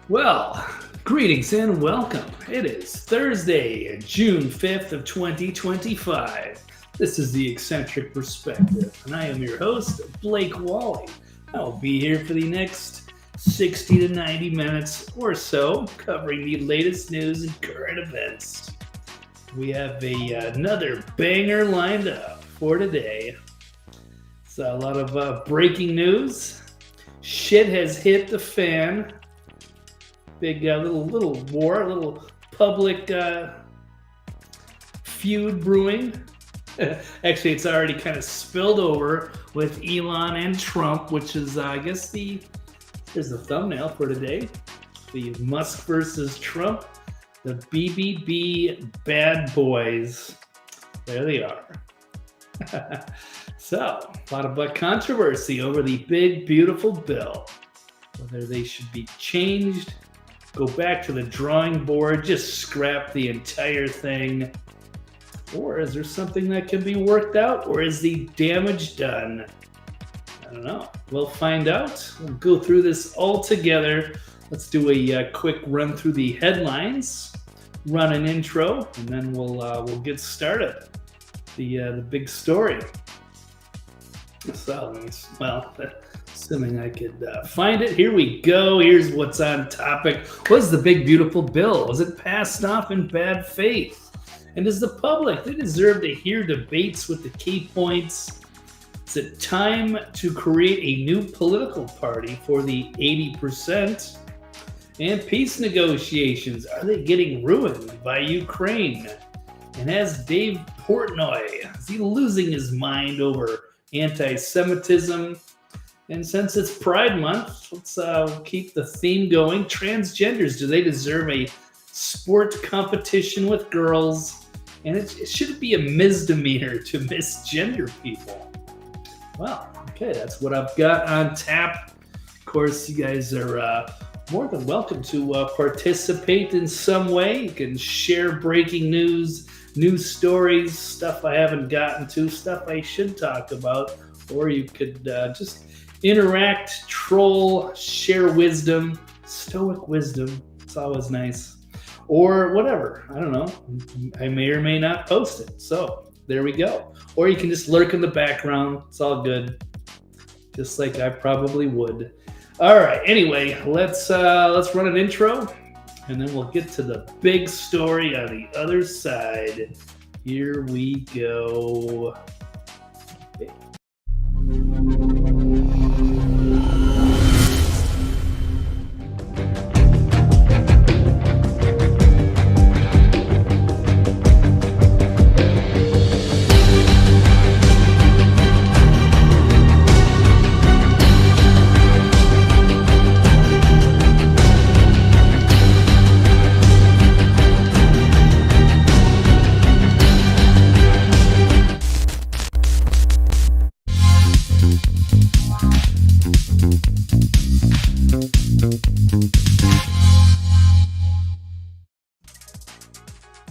Well, greetings and welcome. It is Thursday, June 5th of 2025. This is the Eccentric Perspective, and I am your host, Blake Wally. I'll be here for the next 60 to 90 minutes or so, covering the latest news and current events. We have another banger lined up for today. It's a lot of breaking news. Shit has hit the fan. Big little war, little public feud brewing. Actually, it's already kind of spilled over with Elon and Trump, which is, I guess, here's the thumbnail for today. The Musk versus Trump, the BBB bad boys. There they are. So, a lot of controversy over the big, beautiful bill. Whether they should be changed, go back to the drawing board, just scrap the entire thing. Or is there something that can be worked out? Or is the damage done? I don't know. We'll find out. We'll go through this all together. Let's do a quick run through the headlines, run an intro, and then we'll get started. The big story. So, well, assuming I could find it. Here we go. Here's what's on topic. What's the big, beautiful bill? Was it passed off in bad faith? And does the public, they deserve to hear debates with the key points? Is it time to create a new political party for the 80%? And peace negotiations, are they getting ruined by Ukraine? And has Dave Portnoy, is he losing his mind over antisemitism? And since it's Pride Month, let's keep the theme going. Transgenders, do they deserve a sport competition with girls? And it should be a misdemeanor to misgender people. Well, okay, that's what I've got on tap. Of course, you guys are more than welcome to participate in some way. You can share breaking news stories, stuff I haven't gotten to, stuff I should talk about, or you could just interact, troll, share wisdom, stoic wisdom. It's always nice. Or whatever. I don't know. I may or may not post it. So there we go. Or you can just lurk in the background. It's all good. Just like I probably would. All right. Anyway, let's run an intro, and then we'll get to the big story on the other side. Here we go. Okay.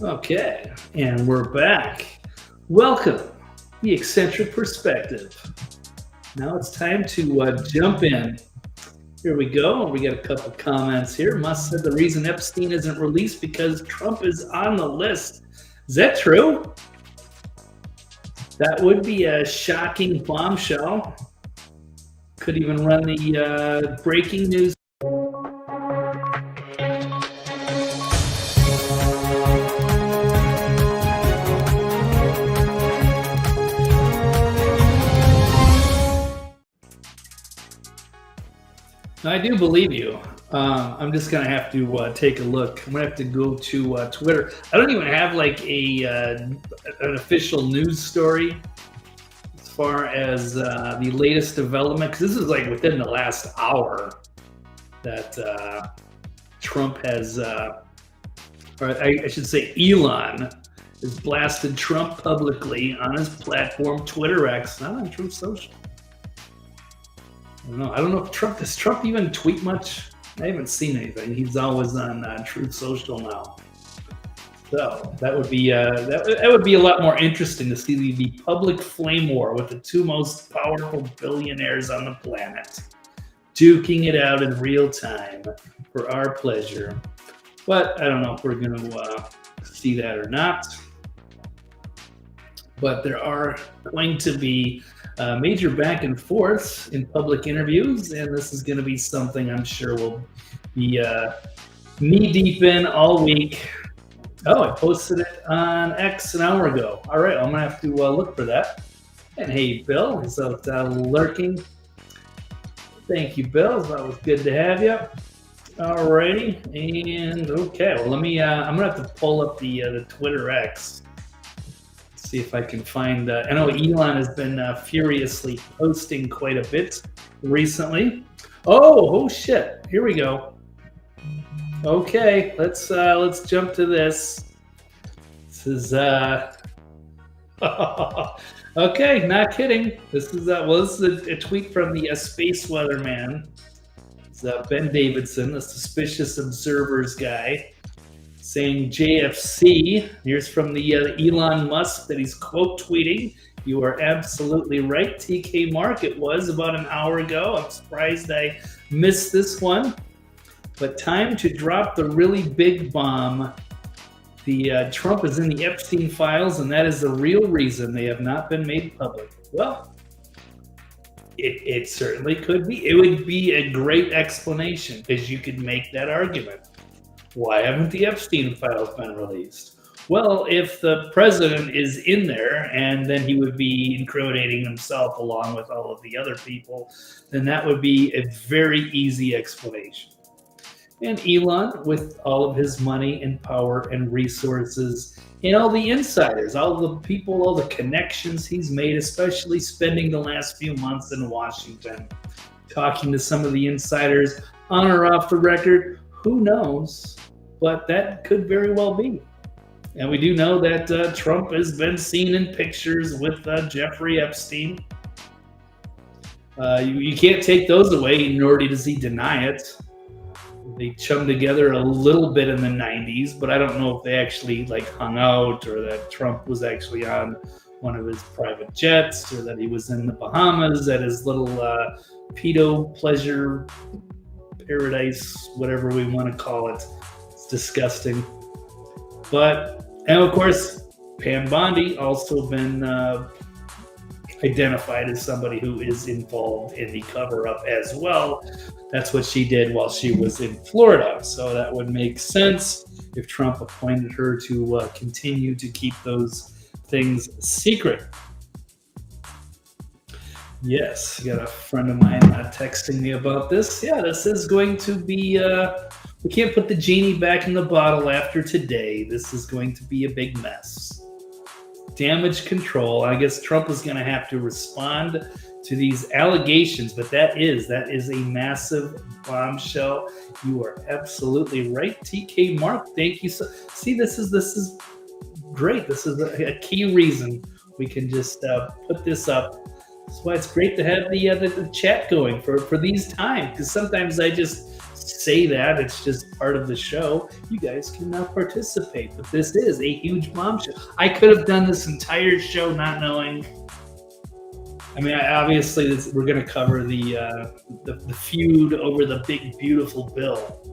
Okay, and we're back. Welcome, the Eccentric Perspective. Now it's time to jump in. Here we go. We got a couple comments here. Musk said the reason Epstein isn't released because Trump is on the list. Is that true? That would be a shocking bombshell. Could even run the breaking news. I do believe you. I'm just gonna have to take a look. I'm gonna have to go to Twitter. I don't even have like an official news story as far as the latest development, because this is like within the last hour that Trump has, or I should say Elon has blasted Trump publicly on his platform Twitter X, not on Truth Social. I don't know if does Trump even tweet much? I haven't seen anything. He's always on Truth Social now. So that would be that would be a lot more interesting to see the public flame war with the two most powerful billionaires on the planet duking it out in real time. for our pleasure. But I don't know if we're going to see that or not. But there are going to be major back and forths in public interviews, and this is going to be something I'm sure we'll be knee deep in all week. Oh, I posted it on X an hour ago. All right, I'm going to have to look for that. And hey, Bill, is out lurking. Thank you, Bill. That was good to have you. All righty, and okay. Well, let me. I'm gonna have to pull up the Twitter X. See if I can find. I know Elon has been furiously posting quite a bit recently. Oh shit! Here we go. Okay, let's jump to this. This is okay, not kidding. This is this is a tweet from the Space Weatherman. It's Ben Davidson, the Suspicious Observers guy, saying JFC. Here's from the Elon Musk that he's quote tweeting. You are absolutely right, TK Mark. It was about an hour ago. I'm surprised I missed this one. But time to drop the really big bomb. The Trump is in the Epstein files, and that is the real reason they have not been made public. Well, it certainly could be. It would be a great explanation because you could make that argument. Why haven't the Epstein files been released? Well, if the president is in there and then he would be incriminating himself along with all of the other people, then that would be a very easy explanation. And Elon, with all of his money and power and resources, and all the insiders, all the people, all the connections he's made, especially spending the last few months in Washington, talking to some of the insiders on or off the record, who knows? But that could very well be. And we do know that Trump has been seen in pictures with Jeffrey Epstein. You can't take those away, nor does he deny it. They chummed together a little bit in the 90s, but I don't know if they actually hung out or that Trump was actually on one of his private jets or that he was in the Bahamas at his little pedo pleasure paradise, whatever we want to call it. It's disgusting. And of course, Pam Bondi also been identified as somebody who is involved in the cover-up as well. That's what she did while she was in Florida. So that would make sense if Trump appointed her to continue to keep those things secret. Yes, got a friend of mine texting me about this. Yeah, this is going to be, we can't put the genie back in the bottle after today. This is going to be a big mess. Damage control. I guess Trump is going to have to respond to these allegations, but that is a massive bombshell. You are absolutely right, TK Mark. Thank you. See, this is great. This is a key reason we can just put this up. That's why it's great to have the chat going for these times, because sometimes I just say that it's just part of the show. You guys can now participate, but this is a huge bombshell. I could have done this entire show not knowing. I mean, obviously, we're going to cover the feud over the big, beautiful bill.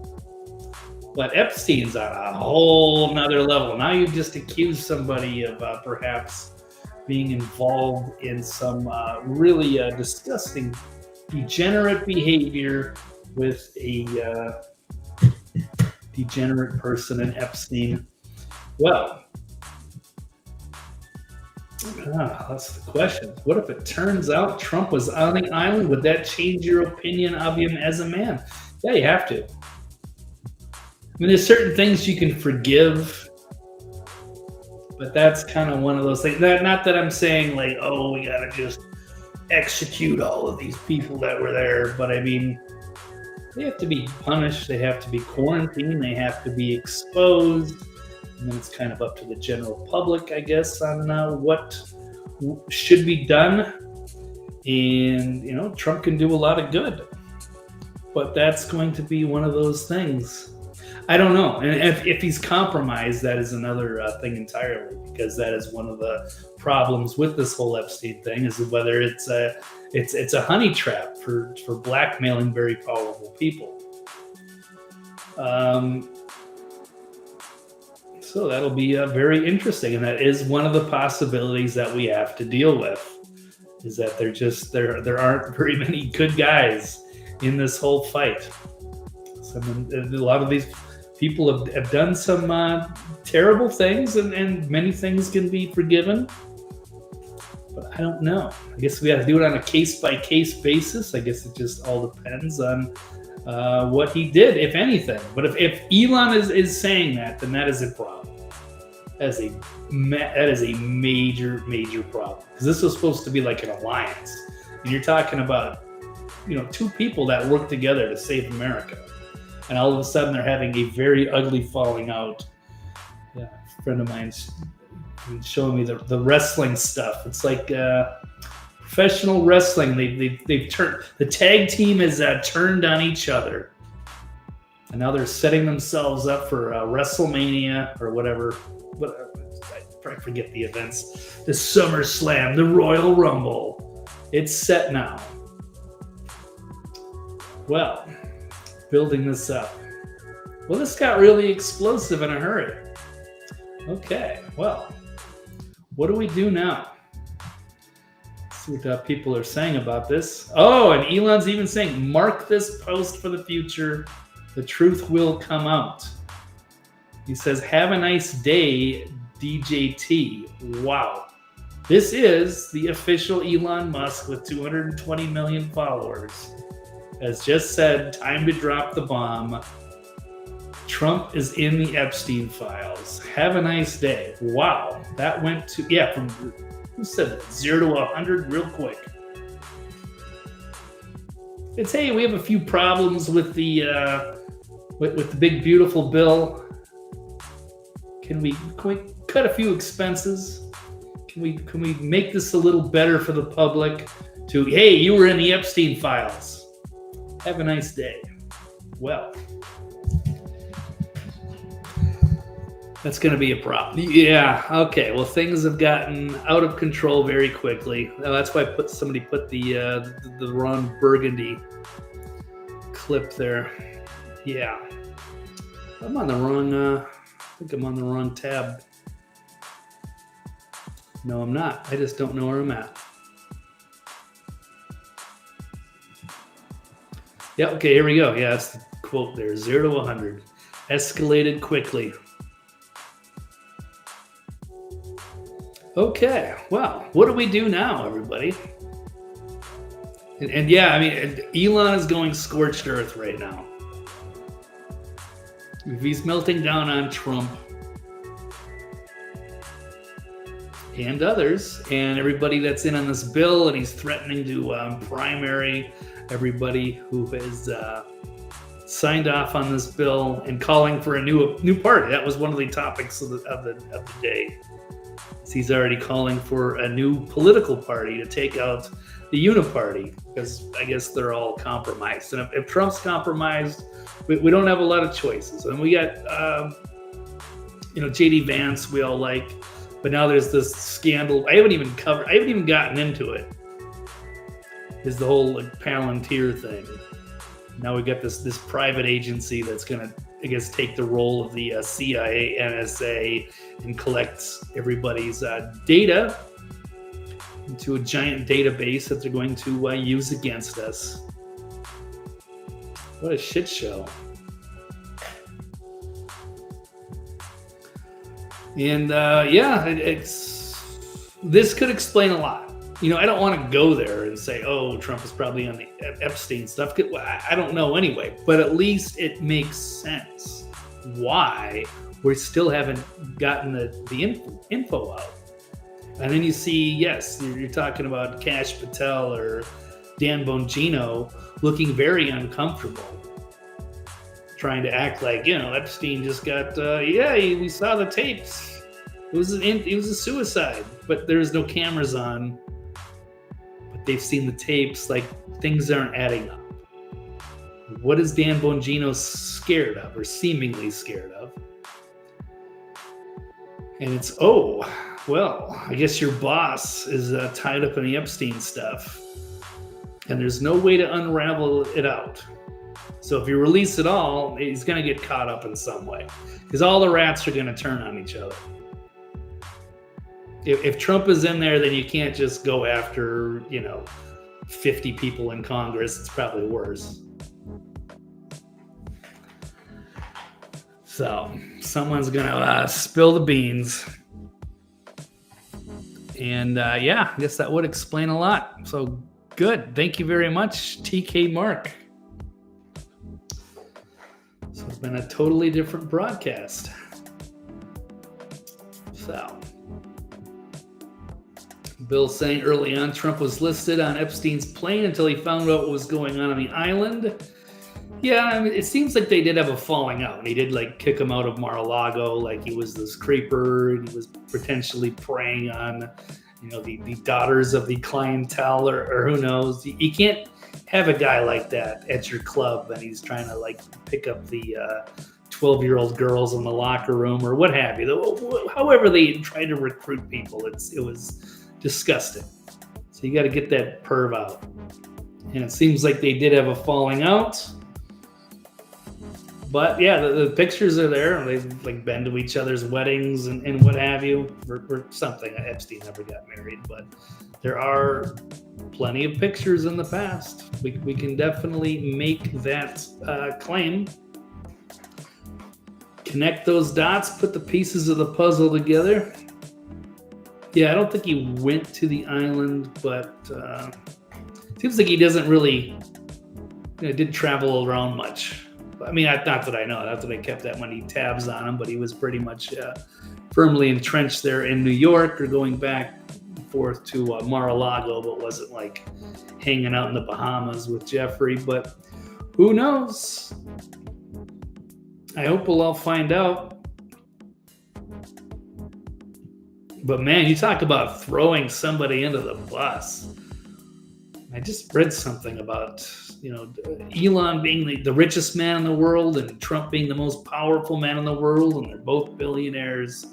But Epstein's on a whole nother level. Now you've just accused somebody of perhaps being involved in some really disgusting, degenerate behavior with a degenerate person in Epstein. Well, that's the question. What if it turns out Trump was on the island? Would that change your opinion of him as a man? Yeah, you have to. I mean, there's certain things you can forgive, but that's kind of one of those things. Not that I'm saying we gotta just execute all of these people that were there, but I mean, they have to be punished. They have to be quarantined. They have to be exposed. And then it's kind of up to the general public, I guess, on what should be done. And, Trump can do a lot of good. But that's going to be one of those things. I don't know. And if he's compromised, that is another thing entirely, because that is one of the problems with this whole Epstein thing, is whether it's a honey trap for blackmailing very powerful people. Um, so that'll be very interesting, and that is one of the possibilities that we have to deal with. Is that there aren't very many good guys in this whole fight. A lot of these people have done some terrible things, and many things can be forgiven. But I don't know. I guess we got to do it on a case-by-case basis. I guess it just all depends on what he did, if anything. But if Elon is saying that, then that is a problem. That is a major, major problem. Because this was supposed to be like an alliance. And you're talking about, two people that work together to save America. And all of a sudden they're having a very ugly falling out. Yeah, a friend of mine's showing me the wrestling stuff. It's like professional wrestling. They've turned, the tag team has turned on each other. And now they're setting themselves up for WrestleMania or whatever. I forget the events. The SummerSlam, the Royal Rumble. It's set now. Well, building this up. Well, this got really explosive in a hurry. Okay, well, what do we do now? Let's see what people are saying about this. Oh, and Elon's even saying, mark this post for the future. The truth will come out. He says, have a nice day, DJT. Wow. This is the official Elon Musk with 220 million followers. Has just said, time to drop the bomb. Trump is in the Epstein files. Have a nice day. Wow. That went to, from, who said that? 0 to 100 real quick. It's, hey, we have a few problems with the big beautiful bill. Can we cut a few expenses? Can we make this a little better for the public? To, hey, you were in the Epstein files. Have a nice day. Well, that's going to be a problem. Yeah. Okay. Well, things have gotten out of control very quickly. That's why somebody put the Ron Burgundy clip there. Yeah. I'm on the wrong. I think I'm on the wrong tab. No, I'm not. I just don't know where I'm at. Yeah, okay, here we go. Yeah, that's the quote there. 0 to 100. Escalated quickly. Okay, well, what do we do now, everybody? And yeah, I mean, Elon is going scorched earth right now. If he's melting down on Trump and others and everybody that's in on this bill, and he's threatening to primary everybody who has signed off on this bill and calling for a new party. That was one of the topics of the day. He's already calling for a new political party to take out the Uniparty, because I guess they're all compromised. And if Trump's compromised, we don't have a lot of choices. And we got, J.D. Vance, we all like, but now there's this scandal. I haven't even gotten into it. Is the whole Palantir thing. Now we got this private agency that's going to, I guess, take the role of the CIA, NSA, and collect everybody's data into a giant database that they're going to use against us. What a shit show. And this could explain a lot. I don't want to go there and say, oh, Trump is probably on the Epstein stuff. I don't know anyway, but at least it makes sense why we still haven't gotten the info out. And then you see, yes, you're talking about Kash Patel or Dan Bongino looking very uncomfortable, trying to act like, Epstein just got, we saw the tapes. It was a suicide, but there's no cameras on. They've seen the tapes, like things aren't adding up. What is Dan Bongino scared of, or seemingly scared of? And it's, I guess your boss is tied up in the Epstein stuff, and there's no way to unravel it out. So if you release it all, he's going to get caught up in some way because all the rats are going to turn on each other. If Trump is in there, then you can't just go after, 50 people in Congress. It's probably worse. So someone's going to spill the beans. And I guess that would explain a lot. So good. Thank you very much, TK Mark. So it's been a totally different broadcast. So Bill saying early on, Trump was listed on Epstein's plane until he found out what was going on the island. Yeah, I mean, it seems like they did have a falling out, and he did kick him out of Mar-a-Lago, like he was this creeper, and he was potentially preying on, the daughters of the clientele, or who knows. You can't have a guy like that at your club, and he's trying to pick up the 12-year-old girls in the locker room or what have you. However they try to recruit people, it was disgusting. So you got to get that perv out. And it seems like they did have a falling out. But yeah, the pictures are there. They've been to each other's weddings and what have you, or something. Epstein never got married, but there are plenty of pictures in the past. We can definitely make that claim. Connect those dots, put the pieces of the puzzle together. Yeah, I don't think he went to the island, but seems like he doesn't really, didn't travel around much. I mean, not that I know, not that I kept that many tabs on him, but he was pretty much firmly entrenched there in New York, or going back and forth to Mar-a-Lago, but wasn't hanging out in the Bahamas with Jeffrey. But who knows? I hope we'll all find out. But man, you talk about throwing somebody into the bus. I just read something about, Elon being the richest man in the world and Trump being the most powerful man in the world, and they're both billionaires.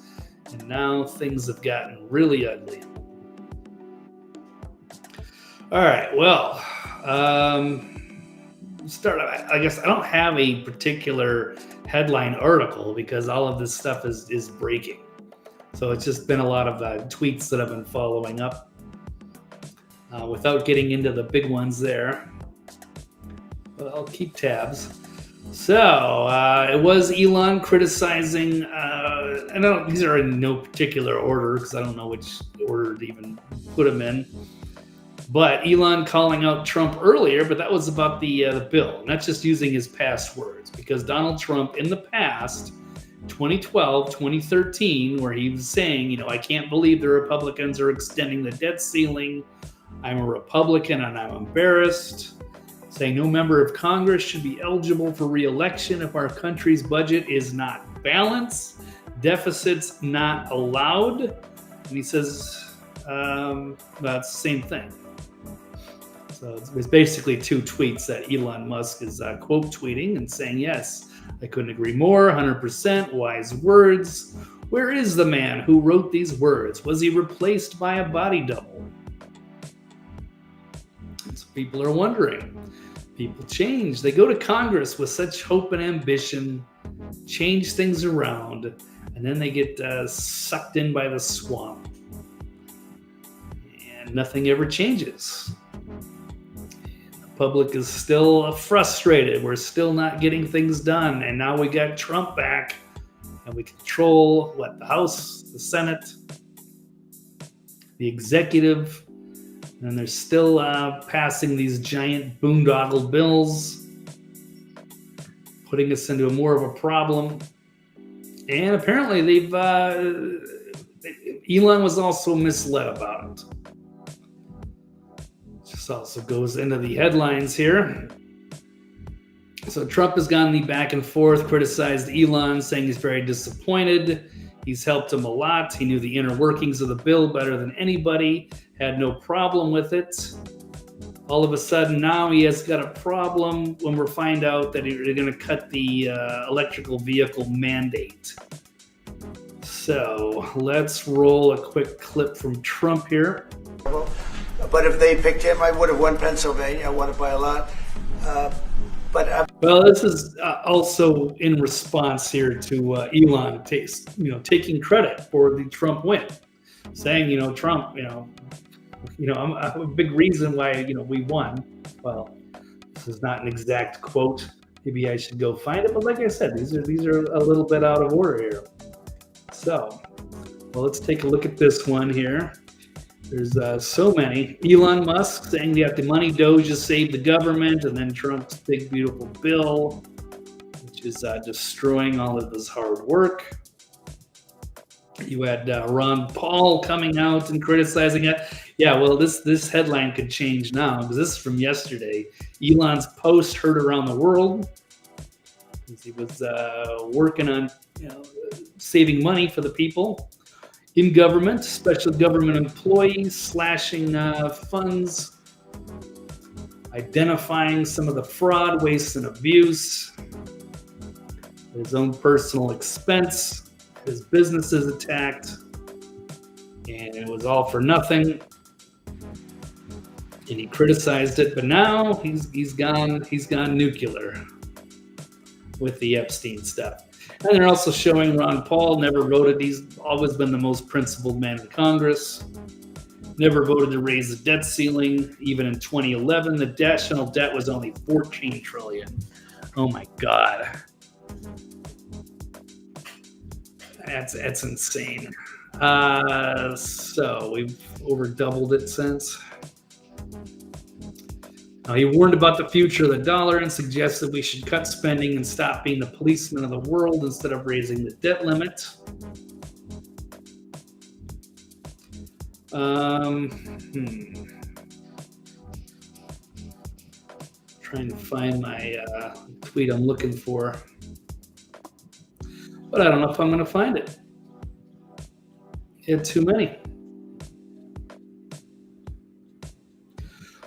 And now things have gotten really ugly. All right, well, start. I guess I don't have a particular headline article because all of this stuff is breaking. So it's just been a lot of tweets that I've been following up without getting into the big ones there. But I'll keep tabs. So it was Elon criticizing, these are in no particular order because I don't know which order to even put them in. But Elon calling out Trump earlier, but that was about the bill, not just using his past words, because Donald Trump in the past, 2012, 2013, where he was saying, I can't believe the Republicans are extending the debt ceiling. I'm a Republican and I'm embarrassed. Saying no member of Congress should be eligible for re-election if our country's budget is not balanced. Deficits not allowed. And he says that's the same thing. So it's basically two tweets that Elon Musk is quote tweeting and saying, yes, I couldn't agree more, 100%, wise words. Where is the man who wrote these words? Was he replaced by a body double? So people are wondering. People change. They go to Congress with such hope and ambition, change things around, and then they get sucked in by the swamp. And nothing ever changes. Public is still frustrated. We're still not getting things done. And now we got Trump back and we control the House, the Senate, the executive, and they're still passing these giant boondoggle bills, putting us into more of a problem. And apparently Elon was also misled about it. This also goes into the headlines here. So Trump has gone the back and forth, criticized Elon, saying he's very disappointed. He's helped him a lot. He knew the inner workings of the bill better than anybody, had no problem with it. All of a sudden now he has got a problem when we find out that they're going to cut the electrical vehicle mandate. So let's roll a quick clip from Trump here. But if they picked him, I would have won Pennsylvania. I won it by a lot. Well, this is also in response here to Elon taking credit for the Trump win, saying, Trump, I'm a big reason why, we won. Well, this is not an exact quote. Maybe I should go find it. But like I said, these are a little bit out of order here. So, well, let's take a look at this one here. There's so many. Elon Musk saying that the money Doge has saved the government, and then Trump's big, beautiful bill, which is destroying all of his hard work. You had Ron Paul coming out and criticizing it. Yeah, well, this headline could change now because this is from yesterday. Elon's post heard around the world because he was working on saving money for the people in government, special government employees, slashing funds, identifying some of the fraud, waste, and abuse, at his own personal expense. His business is attacked, and it was all for nothing. And he criticized it, but now he's gone nuclear with the Epstein stuff. And they're also showing Ron Paul never voted. He's always been the most principled man in Congress. Never voted to raise the debt ceiling. Even in 2011, the national debt was only $14 trillion. Oh my God. That's insane. So we've over doubled it since. He warned about the future of the dollar and suggested we should cut spending and stop being the policeman of the world instead of raising the debt limit. Trying to find my tweet I'm looking for. But I don't know if I'm going to find it. He had too many.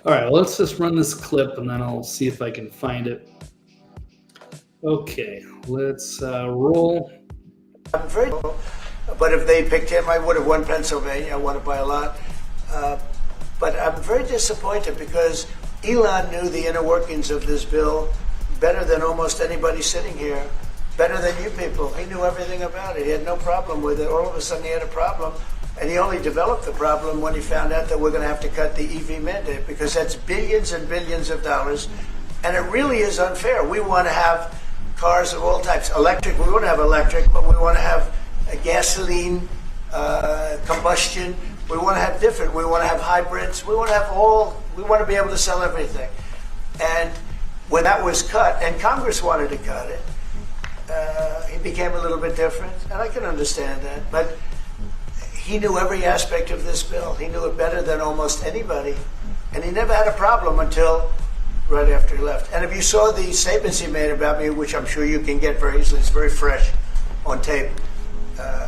All right, well, let's just run this clip and then I'll see if I can find it. Okay, let's roll. I'm afraid, but if they picked him, I would have won Pennsylvania. I won it by a lot. But I'm very disappointed because Elon knew the inner workings of this bill better than almost anybody sitting here, better than you people. He knew everything about it. He had no problem with it. All of a sudden he had a problem. And he only developed the problem when he found out that we're going to have to cut the EV mandate because that's billions and billions of dollars. And it really is unfair. We want to have cars of all types. Electric, we want to have electric, but we want to have a gasoline, combustion. We want to have different. We want to have hybrids. We want to have we want to be able to sell everything. And when that was cut, and Congress wanted to cut it, it became a little bit different. And I can understand that. But he knew every aspect of this bill. He knew it better than almost anybody. And he never had a problem until right after he left. And if you saw the statements he made about me, which I'm sure you can get very easily, it's very fresh on tape,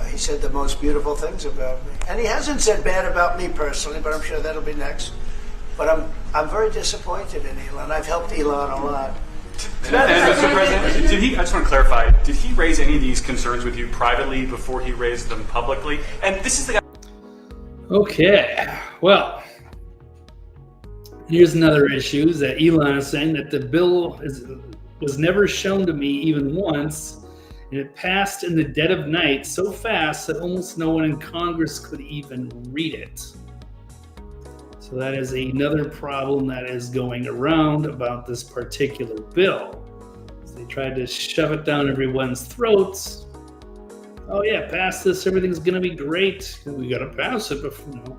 he said the most beautiful things about me. And he hasn't said bad about me personally, but I'm sure that'll be next. But I'm very disappointed in Elon. I've helped Elon a lot. Mr. President, I just want to clarify, did he raise any of these concerns with you privately before he raised them publicly? And this is the guy. Okay, well, here's another issue is that Elon is saying that the bill was never shown to me even once, and it passed in the dead of night so fast that almost no one in Congress could even read it. So that is another problem that is going around about this particular bill. So they tried to shove it down everyone's throats. Oh yeah, pass this, everything's gonna be great. We gotta pass it before,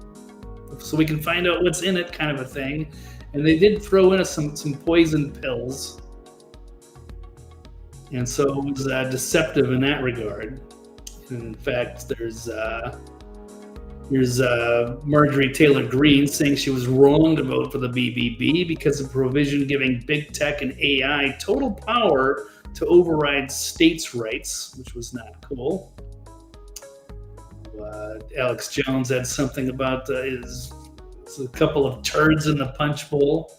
so we can find out what's in it, kind of a thing. And they did throw in some poison pills. And so it was deceptive in that regard. And in fact, there's Marjorie Taylor Greene saying she was wrong to vote for the BBB because of provision giving big tech and AI total power to override states' rights, which was not cool. Alex Jones had something about his a couple of turds in the punch bowl.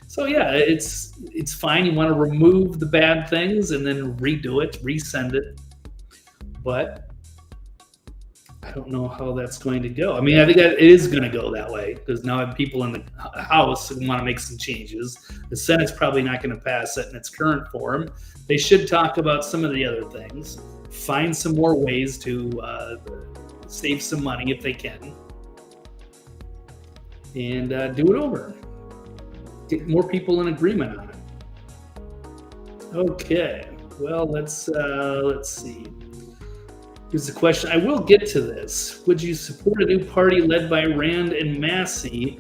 So yeah, it's fine. You want to remove the bad things and then redo it, resend it. But I don't know how that's going to go. I mean, I think that it is going to go that way because now I have people in the House who want to make some changes. The Senate's probably not going to pass it in its current form. They should talk about some of the other things, find some more ways to save some money if they can, and do it over. Get more people in agreement on it. Okay, well, let's see. Here's the question. I will get to this. Would you support a new party led by Rand and Massey?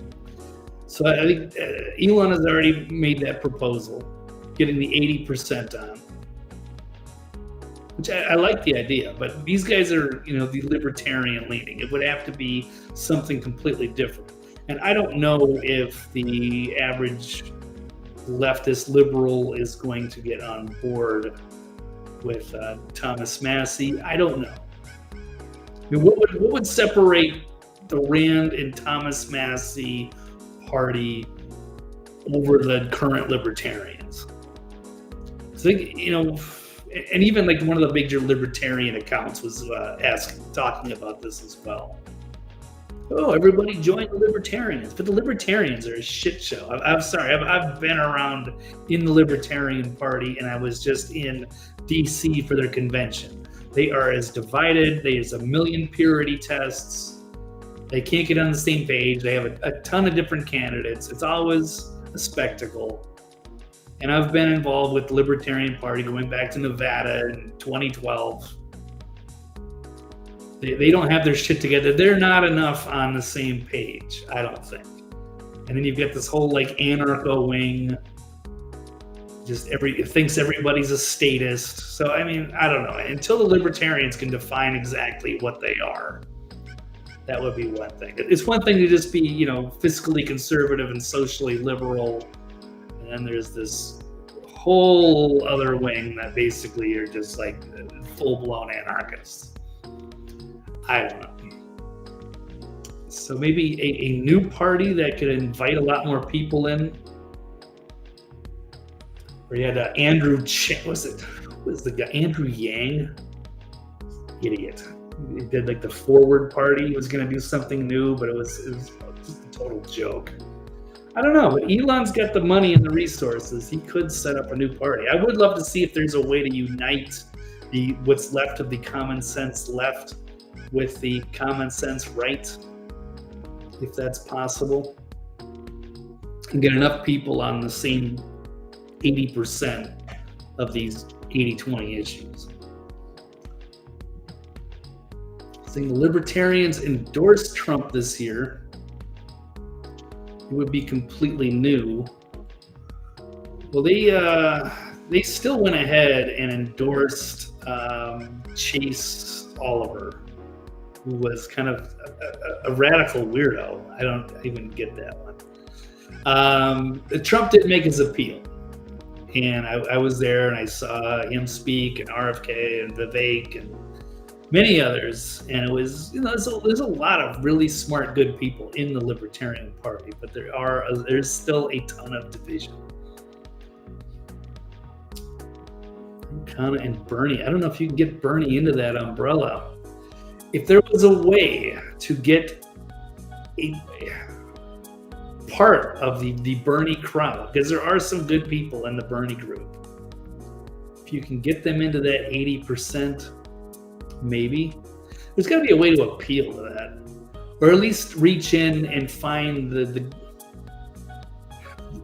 So I think Elon has already made that proposal, getting the 80% on, which I like the idea. But these guys are, the libertarian leaning. It would have to be something completely different. And I don't know if the average leftist liberal is going to get on board with Thomas Massey. I don't know. I mean, what would separate the Rand and Thomas Massey party over the current libertarians? I think, and even like one of the major libertarian accounts was talking about this as well. Oh, everybody join the libertarians, but the libertarians are a shit show. I'm sorry, I've been around in the Libertarian Party, and I was just in DC for their convention. They are as divided. There's a million purity tests. They can't get on the same page. They have a ton of different candidates. It's always a spectacle. And I've been involved with the Libertarian Party going back to Nevada in 2012. They don't have their shit together. They're not enough on the same page, I don't think. And then you've got this whole like anarcho wing. It thinks everybody's a statist. So I mean, I don't know. Until the libertarians can define exactly what they are, that would be one thing. It's one thing to just be, fiscally conservative and socially liberal, and then there's this whole other wing that basically are just like full-blown anarchists. I don't know. So maybe a new party that could invite a lot more people in. Or you had Andrew the guy? Andrew Yang? Idiot. He did like the Forward Party. He was going to do something new, but it was just a total joke. I don't know, but Elon's got the money and the resources. He could set up a new party. I would love to see if there's a way to unite what's left of the common sense left with the common sense right, if that's possible, and get enough people on the same 80% of these 80-20 issues. Saying the libertarians endorsed Trump this year, it would be completely new. Well, they still went ahead and endorsed Chase Oliver, who was kind of a radical weirdo. I don't even get that one. Trump did make his appeal. And I was there and I saw him speak, and RFK and Vivek and many others. And it was, there's a lot of really smart, good people in the Libertarian Party, but there's still a ton of division. Kana and Bernie. I don't know if you can get Bernie into that umbrella. If there was a way to get a part of the Bernie crowd, because there are some good people in the Bernie group, if you can get them into that 80%, maybe there's got to be a way to appeal to that, or at least reach in and find the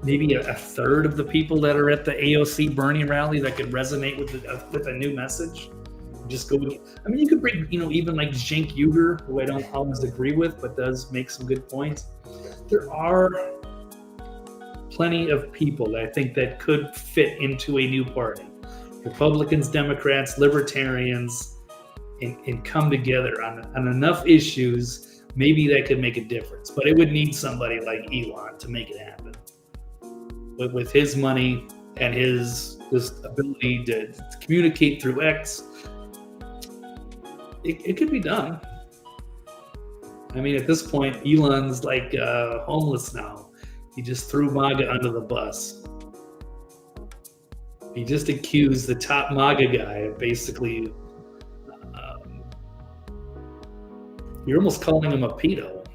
maybe a third of the people that are at the AOC Bernie rally that could resonate with a new message. Just go. I mean, you could bring, even like Cenk Uygur, who I don't always agree with, but does make some good points. There are plenty of people that I think that could fit into a new party. Republicans, Democrats, Libertarians, and come together on enough issues, maybe that could make a difference. But it would need somebody like Elon to make it happen. With his money and his ability to communicate through X, it could be done. I mean, at this point, Elon's like homeless now. He just threw MAGA under the bus. He just accused the top MAGA guy of basically You're almost calling him a pedo.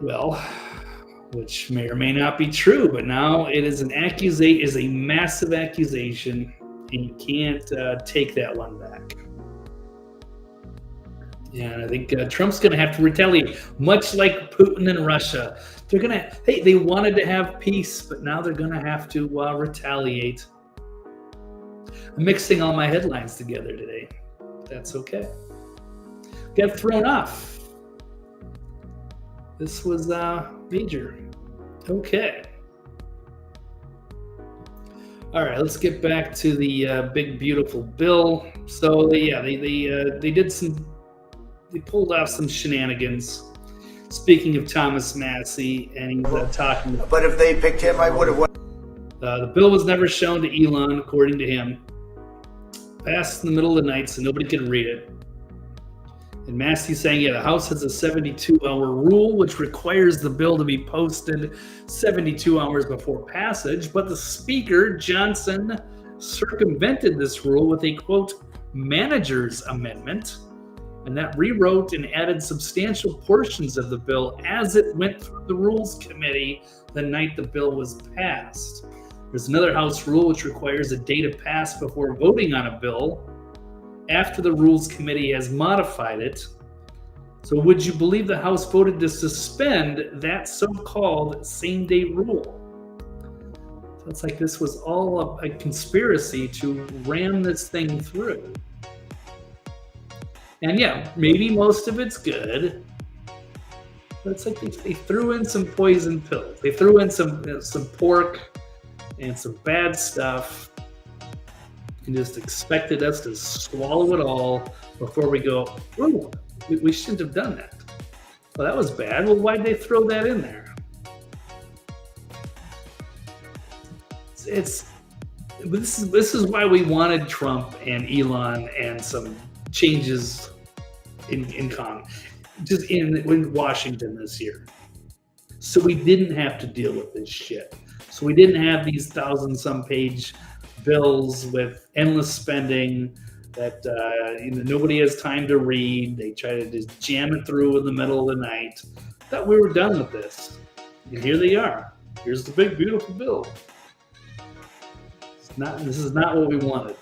Well, which may or may not be true, but now it is a massive accusation, and you can't take that one back. Yeah, and I think Trump's going to have to retaliate, much like Putin and Russia. They wanted to have peace, but now they're going to have to retaliate. I'm mixing all my headlines together today. That's okay. Got thrown off. This was major. Okay. All right, let's get back to the big beautiful bill. So they pulled off some shenanigans. Speaking of Thomas Massey, and he's talking. But if they picked him, I would have won. The bill was never shown to Elon, according to him. Passed in the middle of the night, so nobody could read it. And Massey's saying, the House has a 72-hour rule, which requires the bill to be posted 72 hours before passage. But the Speaker, Johnson, circumvented this rule with a, quote, manager's amendment. And that rewrote and added substantial portions of the bill as it went through the Rules Committee the night the bill was passed. There's another House rule which requires a day to pass before voting on a bill after the Rules Committee has modified it. So would you believe the House voted to suspend that so-called same-day rule? So it's like this was all a conspiracy to ram this thing through. And yeah, maybe most of it's good, but it's like they threw in some poison pills. They threw in some pork and some bad stuff and just expected us to swallow it all before we go, ooh, we shouldn't have done that. Well, that was bad. Well, why'd they throw that in there? This is why we wanted Trump and Elon and some changes in Washington this year, so we didn't have to deal with this shit. So we didn't have these 1,000-some-page bills with endless spending that nobody has time to read. They try to just jam it through in the middle of the night. Thought we were done with this, and here they are. Here's the big beautiful bill. This is not what we wanted.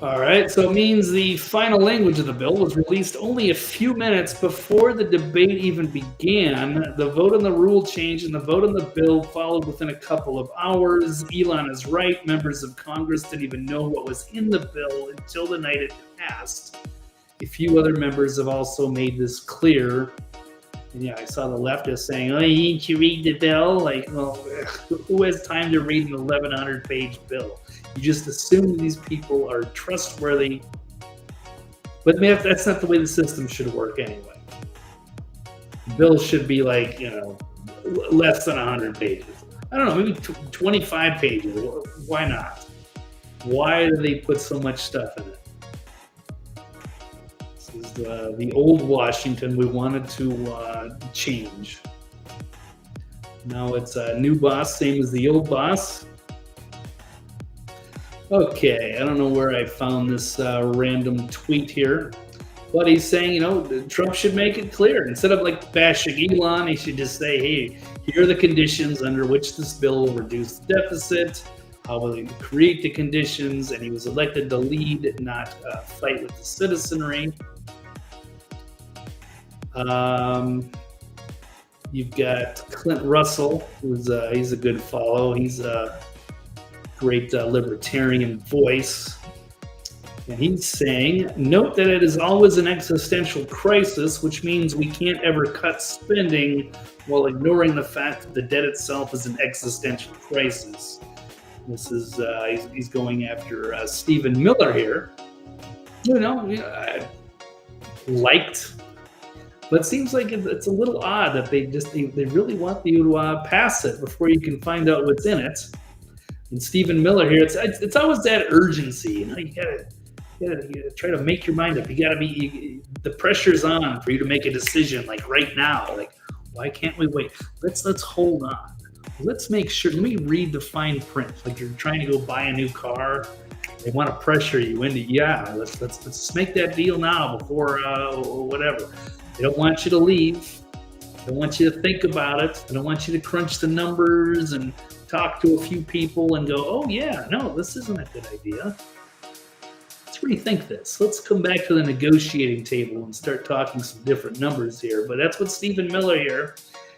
All right, so it means the final language of the bill was released only a few minutes before the debate even began. The vote on the rule change and the vote on the bill followed within a couple of hours. Elon is right. Members of Congress didn't even know what was in the bill until the night it passed. A few other members have also made this clear. And yeah, I saw the leftists saying, you need to read the bill. Like, well, who has time to read an 1,100-page bill? You just assume these people are trustworthy. But that's not the way the system should work anyway. Bills should be like, less than 100 pages. I don't know, maybe 25 pages. Why not? Why do they put so much stuff in it? This is the old Washington we wanted to change. Now it's a new boss, same as the old boss. Okay, I don't know where I found this random tweet here, but he's saying, Trump should make it clear. Instead of bashing Elon, he should just say, hey, here are the conditions under which this bill will reduce the deficit, how will he create the conditions, and he was elected to lead, not fight with the citizenry. You've got Clint Russell, he's a good follow. He's a great libertarian voice. And he's saying, note that it is always an existential crisis, which means we can't ever cut spending while ignoring the fact that the debt itself is an existential crisis. This is, he's going after Stephen Miller here. I liked, but it seems like it's a little odd that they really want you to pass it before you can find out what's in it. And Stephen Miller here, it's always that urgency. You gotta try to make your mind up. The pressure's on for you to make a decision right now. Why can't we wait? Let's hold on. Let's make sure. Let me read the fine print. You're trying to go buy a new car They want to pressure you into, let's make that deal now before whatever. They don't want you to leave. They don't want you to think about it. They don't want you to crunch the numbers and talk to a few people and go, oh yeah, no, this isn't a good idea. Let's rethink this. Let's come back to the negotiating table and start talking some different numbers here. But that's what Stephen Miller here,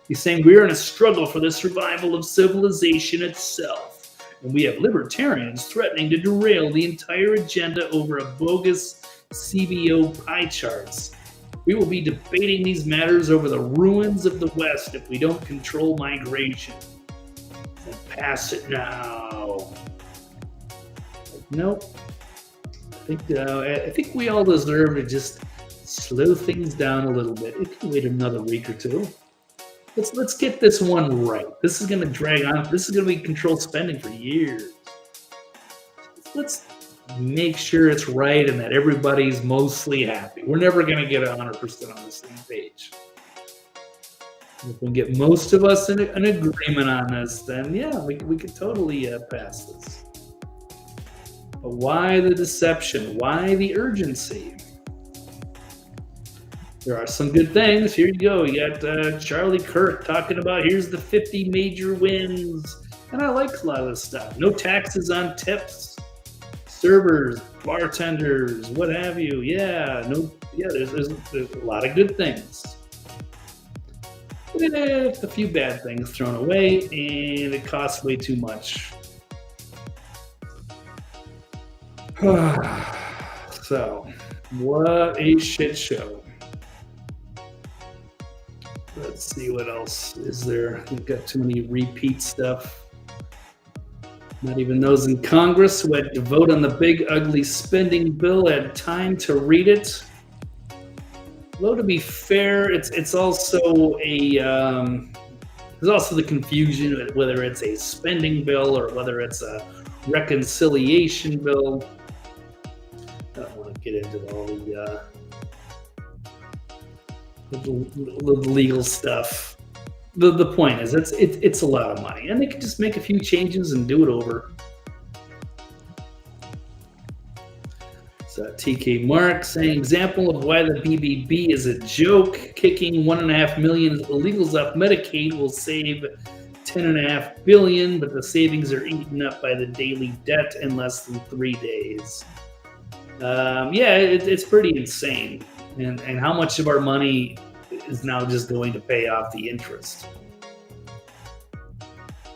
he's saying we're in a struggle for the survival of civilization itself. And we have libertarians threatening to derail the entire agenda over a bogus CBO pie charts. We will be debating these matters over the ruins of the West if we don't control migration. And pass it now. Nope. I think we all deserve to just slow things down a little bit. It can wait another week or two. Let's get this one right. This is going to drag on. This is going to be controlled spending for years. Let's make sure it's right and that everybody's mostly happy. We're never going to get 100% on the same page. If we get most of us in an agreement on this, then yeah, we could totally pass this. But why the deception? Why the urgency? There are some good things. Here you go. You got Charlie Kirk talking about here's the 50 major wins. And I like a lot of this stuff. No taxes on tips, servers, bartenders, what have you. There's a lot of good things. But a few bad things thrown away, and it costs way too much. So, what a shit show. Let's see what else is there. We've got too many repeat stuff. Not even those in Congress who had to vote on the big ugly spending bill had time to read it. Though to be fair, it's also there's also the confusion whether it's a spending bill or whether it's a reconciliation bill. I don't want to get into all the legal stuff. The point is it's a lot of money, and they can just make a few changes and do it over. So TK Mark saying example of why the BBB is a joke. Kicking 1.5 million illegals off Medicaid will save 10.5 billion, but the savings are eaten up by the daily debt in less than 3 days. It's pretty insane. And how much of our money is now just going to pay off the interest?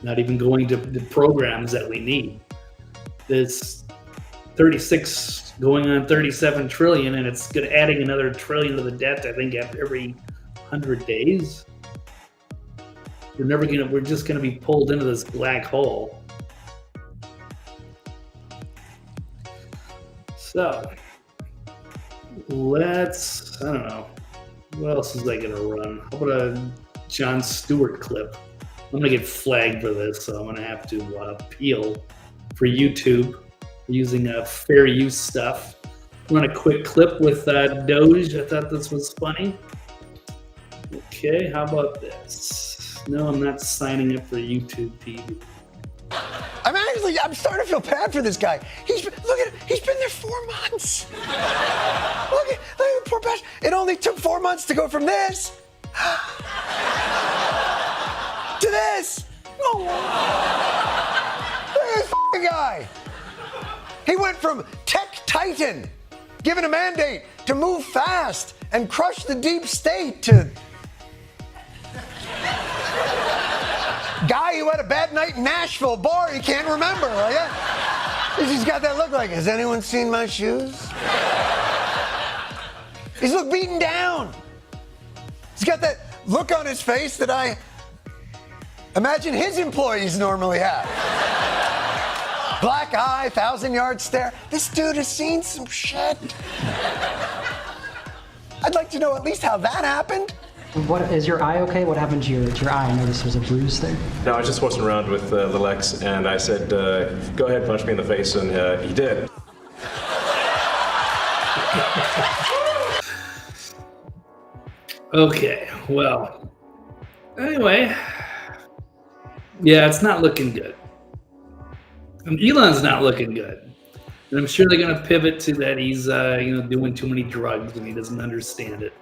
Not even going to the programs that we need. This 36 going on 37 trillion, and it's adding another trillion to the debt, I think, after every 100 days. We're just gonna be pulled into this black hole. So I don't know. What else is I gonna run? How about a Jon Stewart clip? I'm gonna get flagged for this, so I'm gonna have to appeal for YouTube for using fair use stuff. Run a quick clip with Doge. I thought this was funny. Okay, how about this? No, I'm not signing up for YouTube TV. I'm starting to feel bad for this guy. He's been there 4 months. look at the poor bastard. It only took 4 months to go from this to this. Oh. Look at this guy. He went from tech titan, given a mandate to move fast and crush the deep state, to guy who had a bad night in Nashville bar he can't remember. He's got that look like, has anyone seen my shoes? He's looked beaten down. He's got that look on his face that I imagine his employees normally have. Black eye, 1,000-yard stare. This dude has seen some shit. I'd like to know at least how that happened. What is your eye okay? What happened to your eye? I noticed there's a bruise there. No, I was just messing around with little X, and I said, go ahead, punch me in the face, and he did. Okay, well, anyway, yeah, it's not looking good. And Elon's not looking good. And I'm sure they're going to pivot to that he's, doing too many drugs and he doesn't understand it.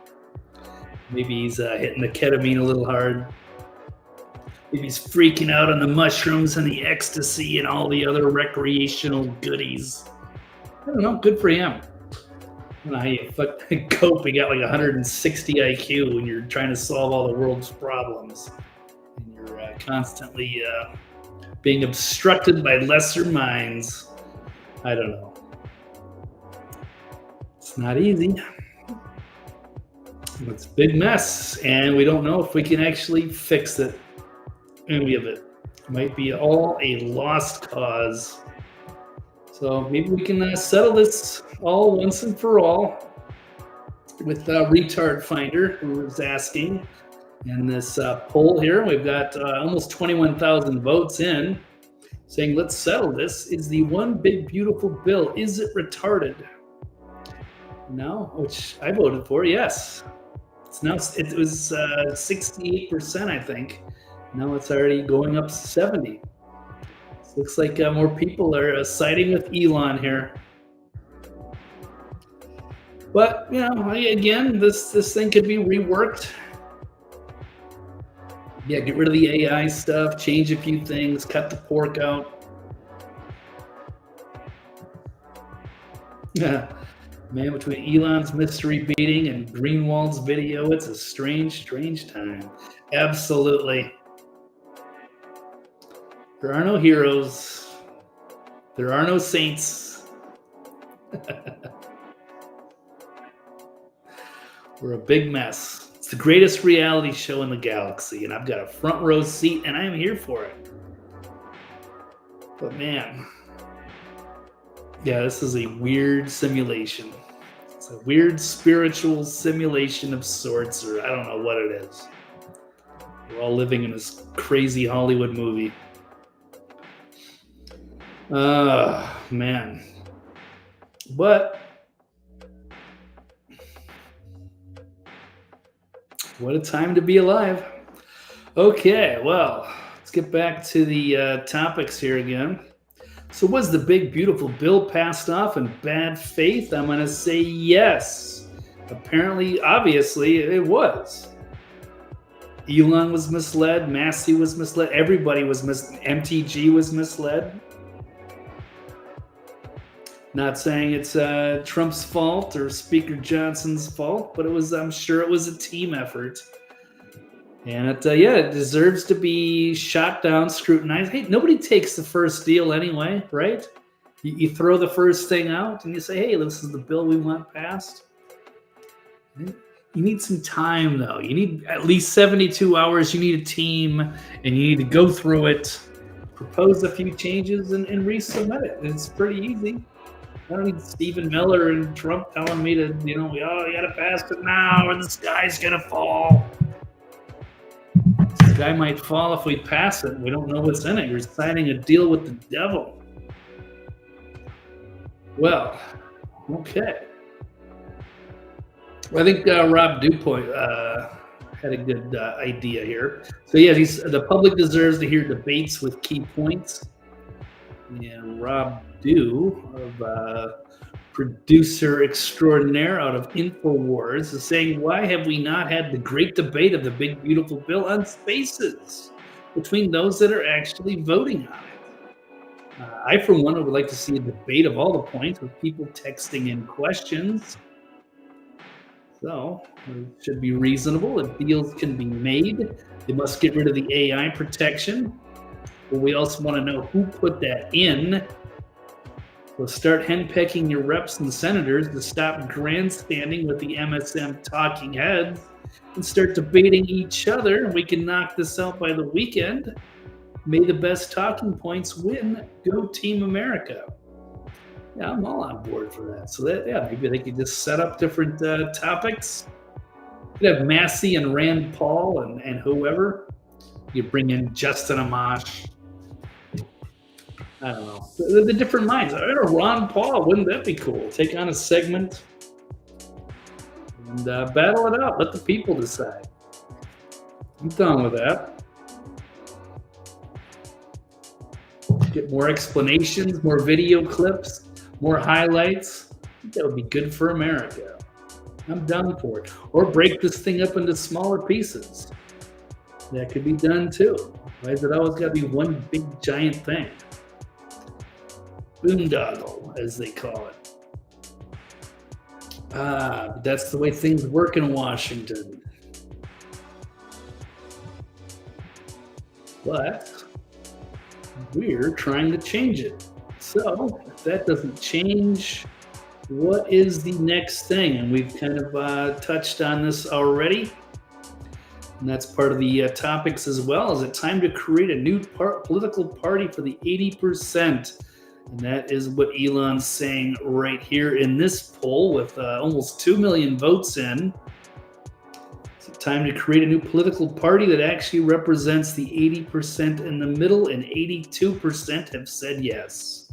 Maybe he's hitting the ketamine a little hard. Maybe he's freaking out on the mushrooms and the ecstasy and all the other recreational goodies. I don't know. Good for him. I don't know how you cope. You got like 160 IQ when you're trying to solve all the world's problems. And you're constantly being obstructed by lesser minds. I don't know. It's not easy. It's a big mess, and we don't know if we can actually fix it. Any of it. It might be all a lost cause. So maybe we can settle this all once and for all with Retard Finder, who was asking in this poll here. We've got almost 21,000 votes in saying, let's settle this. Is the one big beautiful bill, is it retarded? No, which I voted for, yes. It was 68%, I think. Now it's already going up to 70. Looks like more people are siding with Elon here. But, again, this thing could be reworked. Yeah, get rid of the AI stuff, change a few things, cut the pork out. Yeah. Man, between Elon's mystery beating and Greenwald's video, it's a strange, strange time. Absolutely. There are no heroes. There are no saints. We're a big mess. It's the greatest reality show in the galaxy, and I've got a front row seat, and I'm here for it. But man, yeah, this is a weird simulation. It's a weird spiritual simulation of sorts, or I don't know what it is. We're all living in this crazy Hollywood movie. Man. But what a time to be alive. Okay, well, let's get back to the topics here again. So was the big, beautiful bill passed off in bad faith? I'm going to say yes. Apparently, obviously, it was. Elon was misled. Massey was misled. Everybody was misled. MTG was misled. Not saying it's Trump's fault or Speaker Johnson's fault, but I'm sure it was a team effort. And it deserves to be shot down, scrutinized. Hey, nobody takes the first deal anyway, right? You throw the first thing out and you say, hey, this is the bill we want passed. You need some time, though. You need at least 72 hours. You need a team, and you need to go through it, propose a few changes, and resubmit it. It's pretty easy. I don't need Stephen Miller and Trump telling me to, you got to pass it now, or the sky's going to fall. The sky might fall if we pass it. We don't know what's in it. You're signing a deal with the devil. Well, okay. Well, I think Rob DuPont had a good idea here. So, yeah, the public deserves to hear debates with key points. And Rob of producer extraordinaire out of InfoWars, is saying, why have we not had the great debate of the big, beautiful bill on spaces between those that are actually voting on it? I, for one, would like to see a debate of all the points with people texting in questions. So it should be reasonable. If deals can be made, they must get rid of the AI protection. But we also want to know who put that in. So start henpecking your reps and senators to stop grandstanding with the MSM talking heads and start debating each other. And we can knock this out by the weekend. May the best talking points win. Go Team America. Yeah, I'm all on board for that. So maybe they could just set up different topics. You could have Massey and Rand Paul and whoever. You bring in Justin Amash. I don't know. The different minds. I don't know, Ron Paul, wouldn't that be cool? Take on a segment and battle it out. Let the people decide. I'm done with that. Get more explanations, more video clips, More highlights. That would be good for America. I'm down for it. Or break this thing up into smaller pieces. That could be done too. Why is it always got to be one big giant thing? Boondoggle, as they call it. But that's the way things work in Washington. But we're trying to change it. So if that doesn't change, what is the next thing? And we've kind of touched on this already. And that's part of the topics as well. Is it time to create a new political party for the 80%? And that is what Elon's saying right here in this poll with almost 2 million votes in. Is it time to create a new political party that actually represents the 80% in the middle? And 82% have said yes.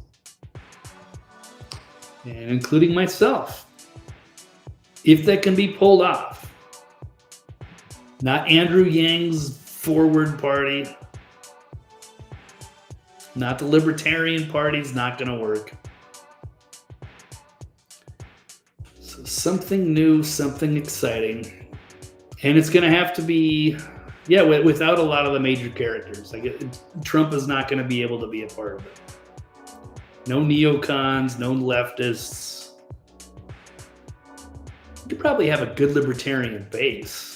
And including myself. If that can be pulled off. Not Andrew Yang's Forward Party. Not the Libertarian Party's not going to work. So something new, something exciting. And it's going to have to be, without a lot of the major characters. Trump is not going to be able to be a part of it. No neocons, no leftists. You could probably have a good libertarian base.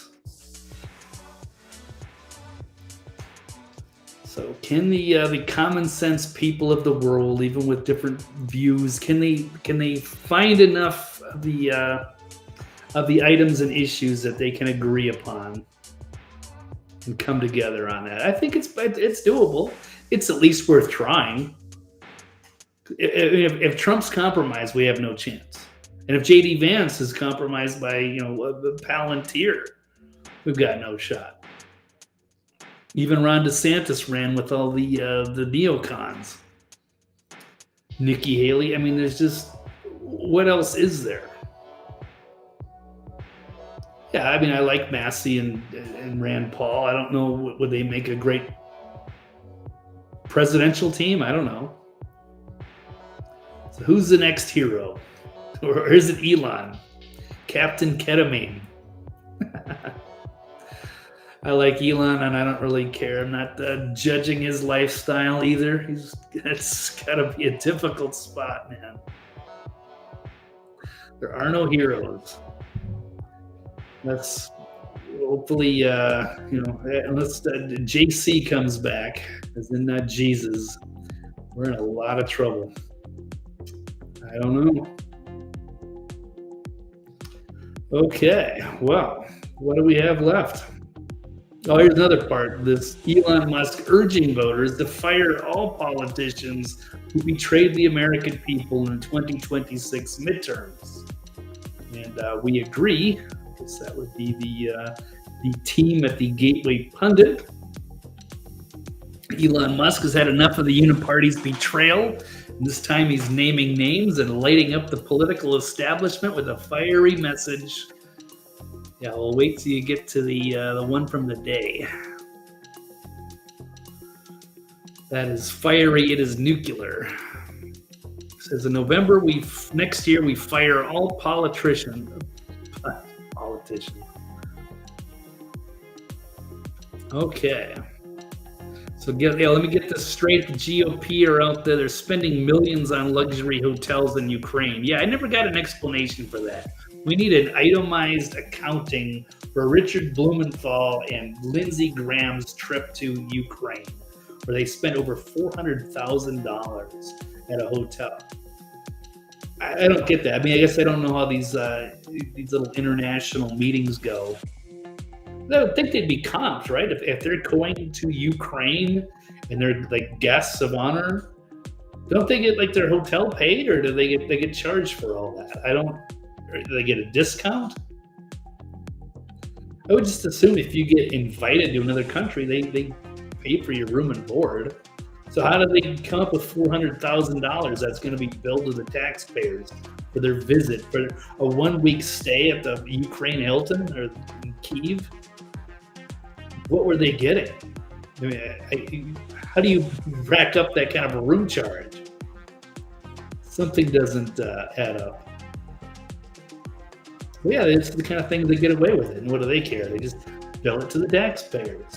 So can the common sense people of the world, even with different views, can they find enough of the items and issues that they can agree upon and come together on that? I think it's doable. It's at least worth trying. If Trump's compromised, we have no chance. And if J.D. Vance is compromised by a Palantir, we've got no shot. Even Ron DeSantis ran with all the neocons. Nikki Haley. I mean, there's just, what else is there? Yeah, I mean, I like Massey and Rand Paul. I don't know, would they make a great presidential team? I don't know. So who's the next hero? Or is it Elon? Captain Ketamine. I like Elon, and I don't really care. I'm not judging his lifestyle either. It's got to be a difficult spot, man. There are no heroes. Let's hopefully, unless JC comes back, as in not Jesus, we're in a lot of trouble. I don't know. Okay, well, what do we have left? Oh, here's another part. This Elon Musk urging voters to fire all politicians who betrayed the American people in 2026 midterms. And we agree. I guess that would be the team at the Gateway Pundit. Elon Musk has had enough of the Uniparty's betrayal. And this time he's naming names and lighting up the political establishment with a fiery message. Yeah, we'll wait till you get to the one from the day. That is fiery. It is nuclear. It says in November next year we fire all politicians. Okay. So let me get this straight. The GOP are out there. They're spending millions on luxury hotels in Ukraine. Yeah, I never got an explanation for that. We need an itemized accounting for Richard Blumenthal and Lindsey Graham's trip to Ukraine, where they spent over $400,000 at a hotel. I don't get that. I mean, I guess I don't know how these little international meetings go. I would think they'd be comped, right? If they're going to Ukraine and they're like guests of honor, don't they get like their hotel paid, or do they get charged for all that? Or do they get a discount? I would just assume if you get invited to another country, they pay for your room and board. So how do they come up with $400,000 that's going to be billed to the taxpayers for their visit, for a 1 week stay at the Ukraine Hilton or in Kyiv? What were they getting? I mean, how do you rack up that kind of a room charge? Something doesn't add up. But yeah, it's the kind of thing they get away with it. And what do they care? They just bill it to the taxpayers.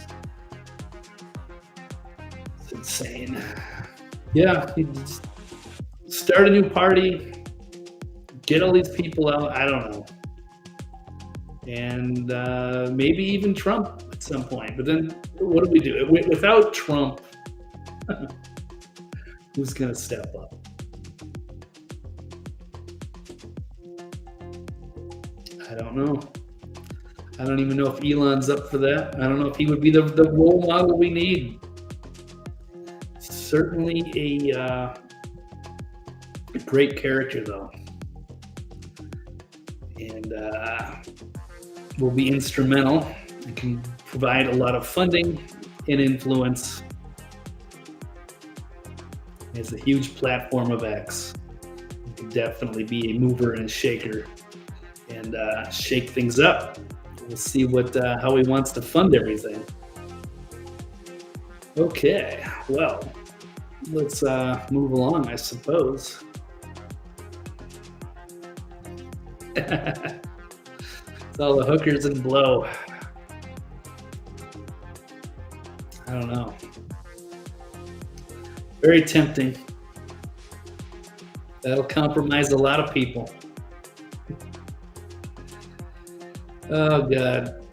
It's insane. Yeah, you just start a new party, get all these people out. I don't know. And maybe even Trump at some point. But then what do we do? Without Trump, who's going to step up? I don't know. I don't even know if Elon's up for that. I don't know if he would be the role model we need. Certainly a great character, though. And will be instrumental and can provide a lot of funding and influence. He has a huge platform of X. He can definitely be a mover and a shaker and shake things up. We'll see how he wants to fund everything. Okay, well, let's move along, I suppose. It's all the hookers and blow. I don't know. Very tempting. That'll compromise a lot of people. Oh, God.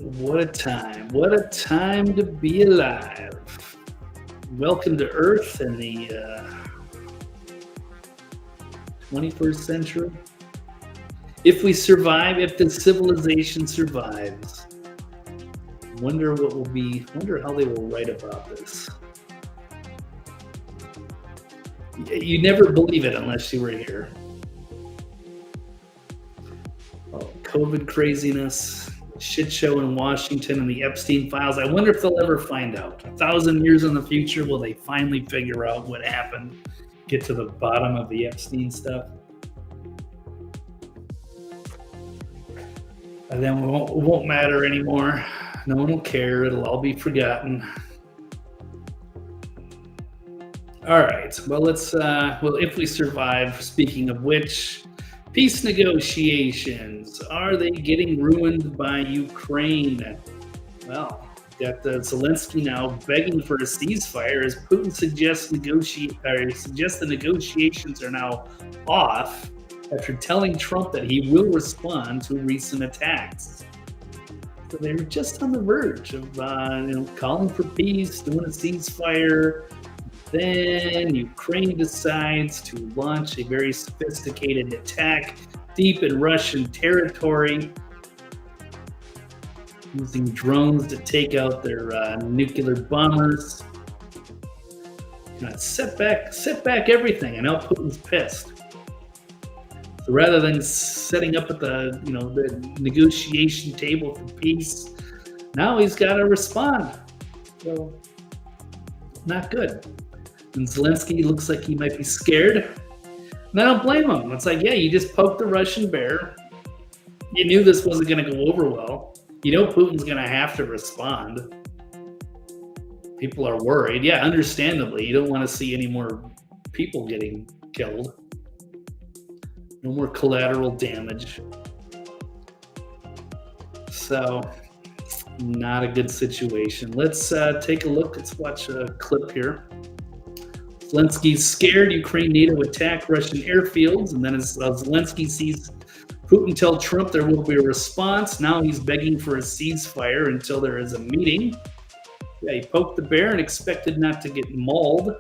What a time. What a time to be alive. Welcome to Earth in the 21st century. If we survive, if the civilization survives, wonder how they will write about this. You never believe it unless you were here. Oh, COVID craziness, shit show in Washington and the Epstein files. I wonder if they'll ever find out. 1,000 years in the future, will they finally figure out what happened? Get to the bottom of the Epstein stuff? And then it won't matter anymore. No one will care. It'll all be forgotten. All right. Well, if we survive, speaking of which, peace negotiations. Are they getting ruined by Ukraine? Well, got Zelensky now begging for a ceasefire as Putin suggests the negotiations are now off after telling Trump that he will respond to recent attacks. So they were just on the verge of calling for peace, doing a ceasefire. Then Ukraine decides to launch a very sophisticated attack deep in Russian territory, using drones to take out their nuclear bombers. Set back everything, and now Putin's pissed. So rather than setting up at the negotiation table for peace, now he's got to respond. So not good. And Zelensky looks like he might be scared. And I don't blame him. It's like, yeah, you just poked the Russian bear. You knew this wasn't going to go over well. You know Putin's going to have to respond. People are worried. Yeah, understandably. You don't want to see any more people getting killed. No more collateral damage. So, not a good situation. Let's take a look. Let's watch a clip here. Zelensky's scared Ukraine NATO attack Russian airfields, and then as Zelensky sees Putin tell Trump there will be a response, now he's begging for a ceasefire until there is a meeting. Yeah, he poked the bear and expected not to get mauled.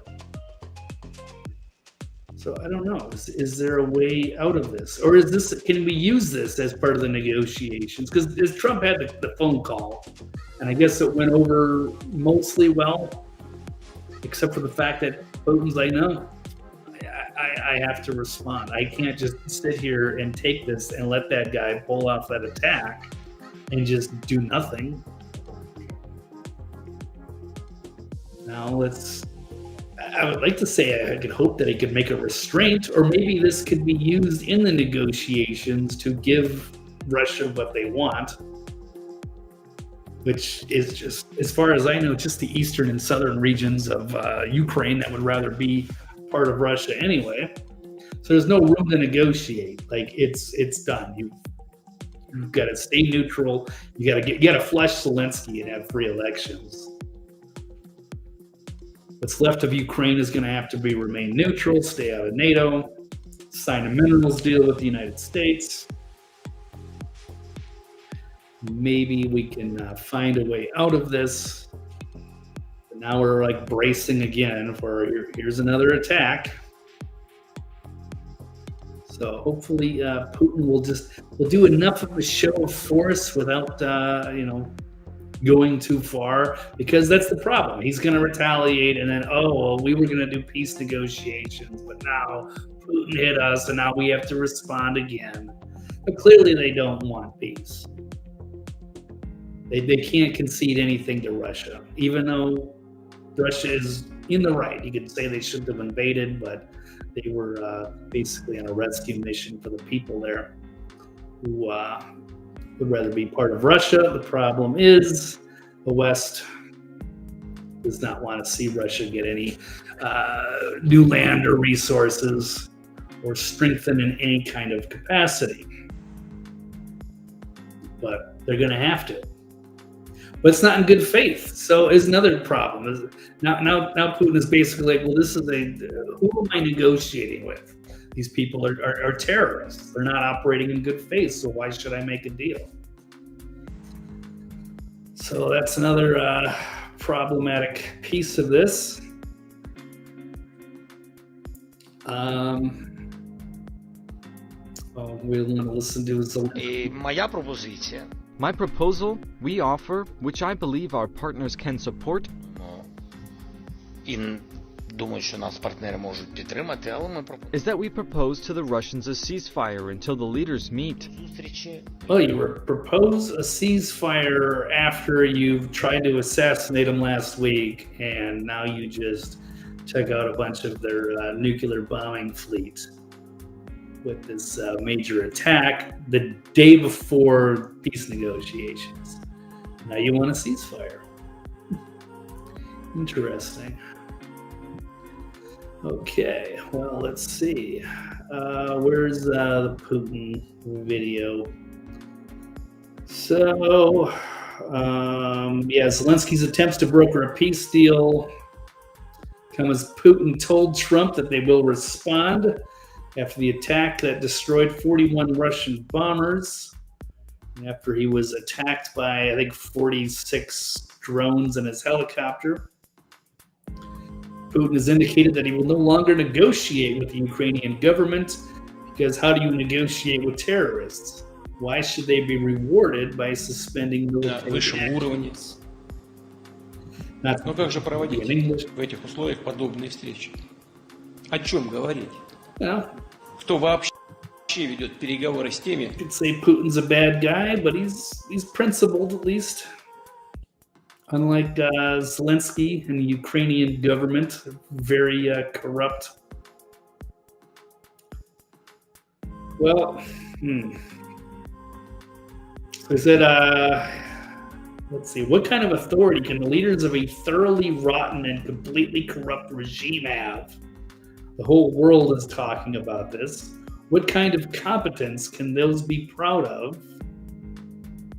So I don't know. Is there a way out of this, or can we use this as part of the negotiations? Because Trump had the phone call, and I guess it went over mostly well, except for the fact that Putin's like, no, I have to respond. I can't just sit here and take this and let that guy pull off that attack and just do nothing. Now I would like to say I could hope that he could make a restraint, or maybe this could be used in the negotiations to give Russia what they want, which is just, as far as I know, just the eastern and southern regions of Ukraine that would rather be part of Russia anyway. So there's no room to negotiate. Like it's done. You've got to stay neutral. You got to flush Zelensky and have free elections. What's left of Ukraine is going to have to remain neutral, stay out of NATO, sign a minerals deal with the United States. Maybe we can find a way out of this. But now we're like bracing again for here's another attack. So hopefully Putin will do enough of a show of force without going too far, because that's the problem. He's going to retaliate, and then we were going to do peace negotiations, but now Putin hit us, and now we have to respond again. But clearly, they don't want peace. They can't concede anything to Russia, even though Russia is in the right. You could say they shouldn't have invaded, but they were basically on a rescue mission for the people there who would rather be part of Russia. The problem is the West does not want to see Russia get any new land or resources or strengthen in any kind of capacity. But they're going to have to. But it's not in good faith. So is another problem. Now Putin is basically like, well, this is who am I negotiating with? These people are terrorists. They're not operating in good faith, so why should I make a deal? So that's another problematic piece of this. We're going to listen to Моя пропозиція. My proposal, we offer, which I believe our partners can support. І думаю, що нас партнери можуть підтримати, але ми пропонуємо is that we propose to the Russians a ceasefire until the leaders meet. зустрічі. Well, you propose a ceasefire after you've tried to assassinate them last week, and now you just took out a bunch of their nuclear bombing fleet with this major attack the day before peace negotiations. Now you want a ceasefire. Interesting. Okay, well, let's see. Where's the Putin video? So, Zelensky's attempts to broker a peace deal come as Putin told Trump that they will respond after the attack that destroyed 41 Russian bombers, after he was attacked by, I think, 46 drones in his helicopter. Putin has indicated that he will no longer negotiate with the Ukrainian government, because how do you negotiate with terrorists? Why should they be rewarded by suspending military actions? Но как же проводить в этих условиях подобные встречи? О чем говорить? Кто вообще ведет переговоры с теми? You could say Putin's a bad guy, but he's principled at least. Unlike Zelensky and the Ukrainian government, very corrupt. Well, They said, let's see, what kind of authority can the leaders of a thoroughly rotten and completely corrupt regime have? The whole world is talking about this. What kind of competence can those be proud of?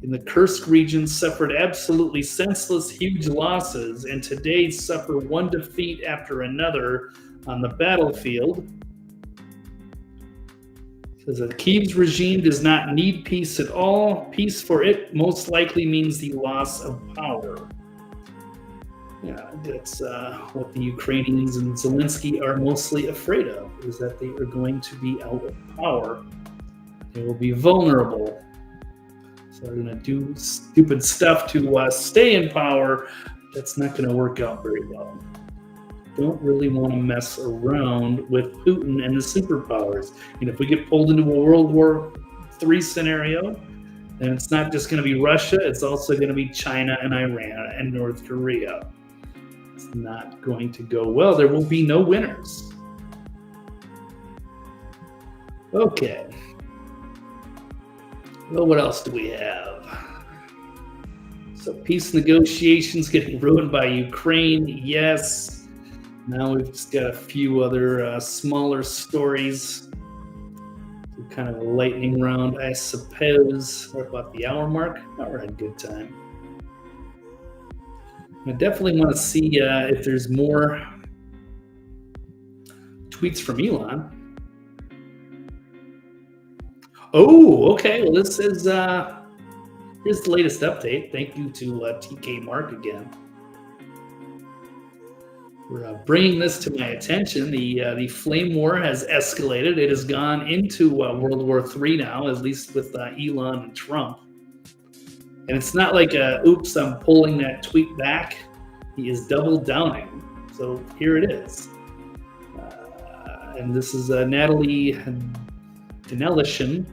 In the Kursk region suffered absolutely senseless, huge losses, and today suffer one defeat after another on the battlefield. It says that Kyiv's regime does not need peace at all. Peace for it most likely means the loss of power. Yeah, that's what the Ukrainians and Zelensky are mostly afraid of, is that they are going to be out of power. They will be vulnerable. So they're going to do stupid stuff to stay in power. That's not going to work out very well. Don't really want to mess around with Putin and the superpowers. And if we get pulled into a World War III scenario, then it's not just going to be Russia, it's also going to be China and Iran and North Korea. It's not going to go well. There will be no winners. Okay. Well, what else do we have? So peace negotiations getting ruined by Ukraine. Yes. Now we've just got a few other smaller stories. Kind of a lightning round, I suppose. We're about the hour mark. Oh, we're at a good time. I definitely want to see if there's more tweets from Elon. Oh, okay. Well, this is here's the latest update. Thank you to TK Mark again. We're bringing this to my attention. The flame war has escalated. It has gone into World War III now, at least with Elon and Trump. And it's not like, oops, I'm pulling that tweet back. He is double downing. So here it is. And this is Natalie Denelishin,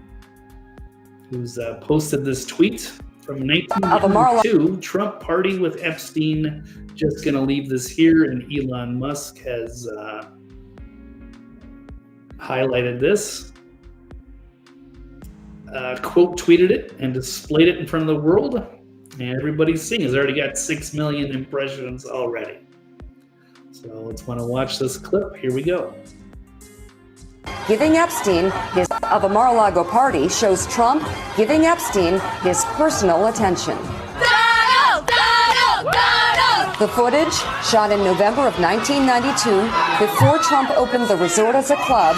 who's posted this tweet from 1992. Trump party with Epstein. Just going to leave this here, and Elon Musk has highlighted this, quote tweeted it, and displayed it in front of the world, and everybody's seeing it. It's already got 6 million impressions already. So let's want to watch this clip. Here we go. Giving Epstein his of a Mar-a-Lago party shows Trump giving Epstein his personal attention. The footage, shot in November of 1992, before Trump opened the resort as a club,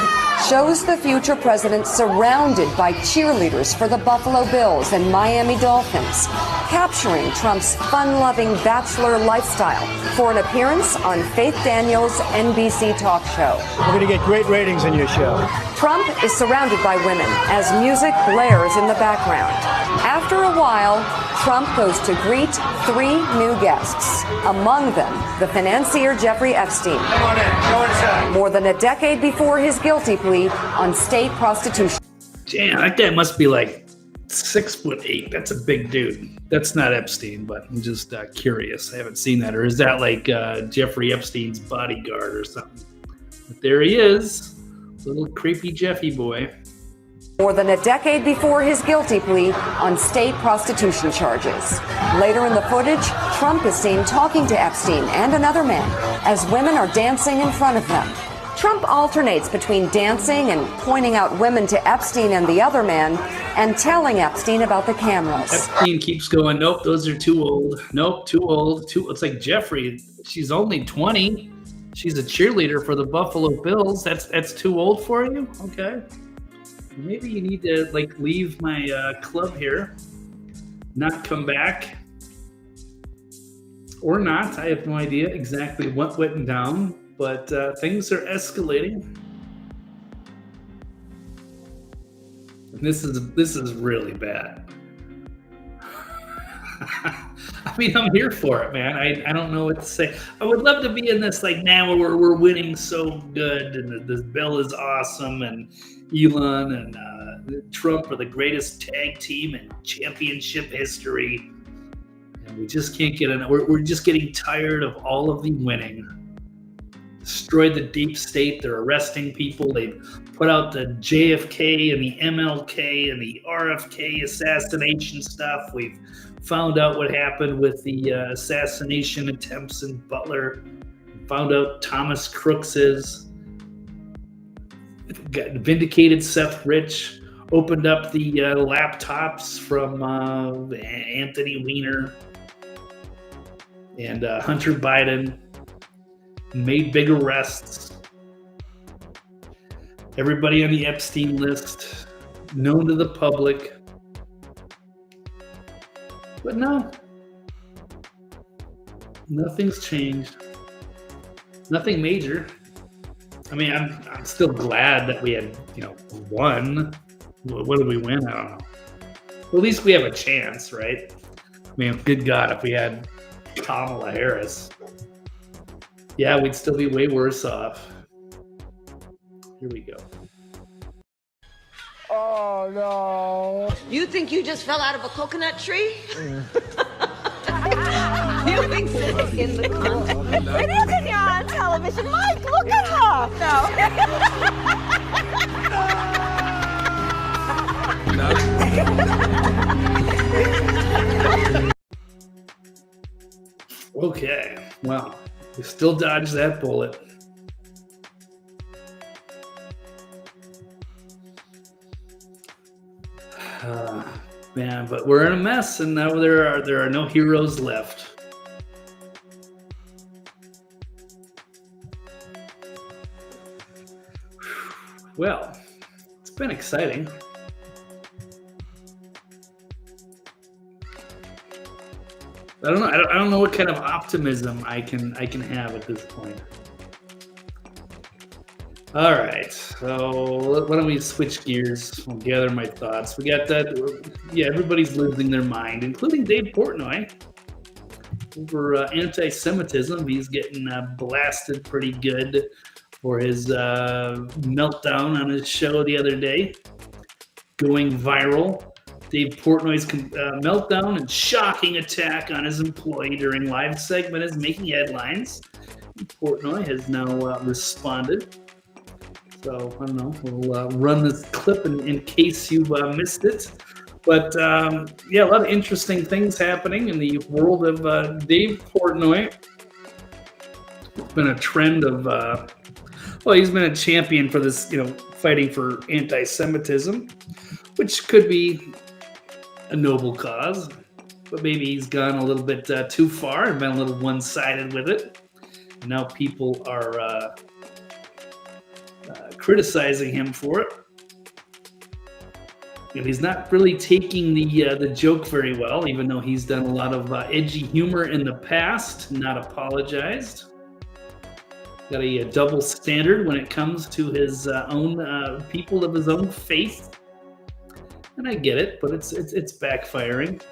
shows the future president surrounded by cheerleaders for the Buffalo Bills and Miami Dolphins, capturing Trump's fun-loving bachelor lifestyle for an appearance on Faith Daniels' NBC talk show. We're going to get great ratings on your show. Trump is surrounded by women as music blares in the background. After a while, Trump goes to greet 3 new guests, among them the financier Jeffrey Epstein. Come on in, go inside. More than a decade before his guilty plea on state prostitution. Damn, that guy must be like 6'8". That's a big dude. That's not Epstein, but I'm just curious. I haven't seen that. Or is that like Jeffrey Epstein's bodyguard or something? But there he is, little creepy Jeffy boy. More than a decade before his guilty plea on state prostitution charges. Later in the footage, Trump is seen talking to Epstein and another man as women are dancing in front of them. Trump alternates between dancing and pointing out women to Epstein and the other man and telling Epstein about the cameras. Epstein keeps going, nope, those are too old. Nope, too old. It's like Jeffrey, she's only 20. She's a cheerleader for the Buffalo Bills. That's too old for you? Okay. Maybe you need to like leave my club here, not come back, or not. I have no idea exactly what went down, but things are escalating. And this is really bad. I mean, I'm here for it, man. I don't know what to say. I would love to be in this like now where we're winning so good, and this bill is awesome, and Elon and Trump are the greatest tag team in championship history, and we just can't get enough. We're just getting tired of all of the winning. Destroyed the deep state. They're arresting people. They've put out the JFK and the MLK and the RFK assassination stuff. We've found out what happened with the assassination attempts in Butler. Found out Thomas Crooks is. Got vindicated Seth Rich. Opened up the laptops from Anthony Weiner and Hunter Biden. Made big arrests. Everybody on the Epstein list, known to the public. But no, nothing's changed. Nothing major. I mean, I'm still glad that we had, won. What did we win? I don't know. Well, at least we have a chance, right? I mean, good God, if we had Kamala Harris, yeah, we'd still be way worse off. Here we go. Oh, no. You think you just fell out of a coconut tree? You think sitting in the context? It isn't on television. Mike, look at her. No. Okay, well, we still dodged that bullet. Man, but we're in a mess, and now there are no heroes left. Well, it's been exciting. I don't know. I don't know what kind of optimism I can have at this point. All right, so why don't we switch gears? I'll gather my thoughts. We got that. Yeah, everybody's losing their mind, including Dave Portnoy, over anti-Semitism. He's getting blasted pretty good for his meltdown on his show the other day, going viral. Dave Portnoy's meltdown and shocking attack on his employee during live segment is making headlines. Portnoy has now responded. So, I don't know, we'll run this clip in case you missed it. But, yeah, a lot of interesting things happening in the world of Dave Portnoy. It's been a trend of, well, he's been a champion for this, fighting for anti-Semitism, which could be a noble cause. But maybe he's gone a little bit too far and been a little one-sided with it. And now people are criticizing him for it. And he's not really taking the joke very well, even though he's done a lot of edgy humor in the past, not apologized. Got a double standard when it comes to his own people of his own faith. And I get it, but it's backfiring.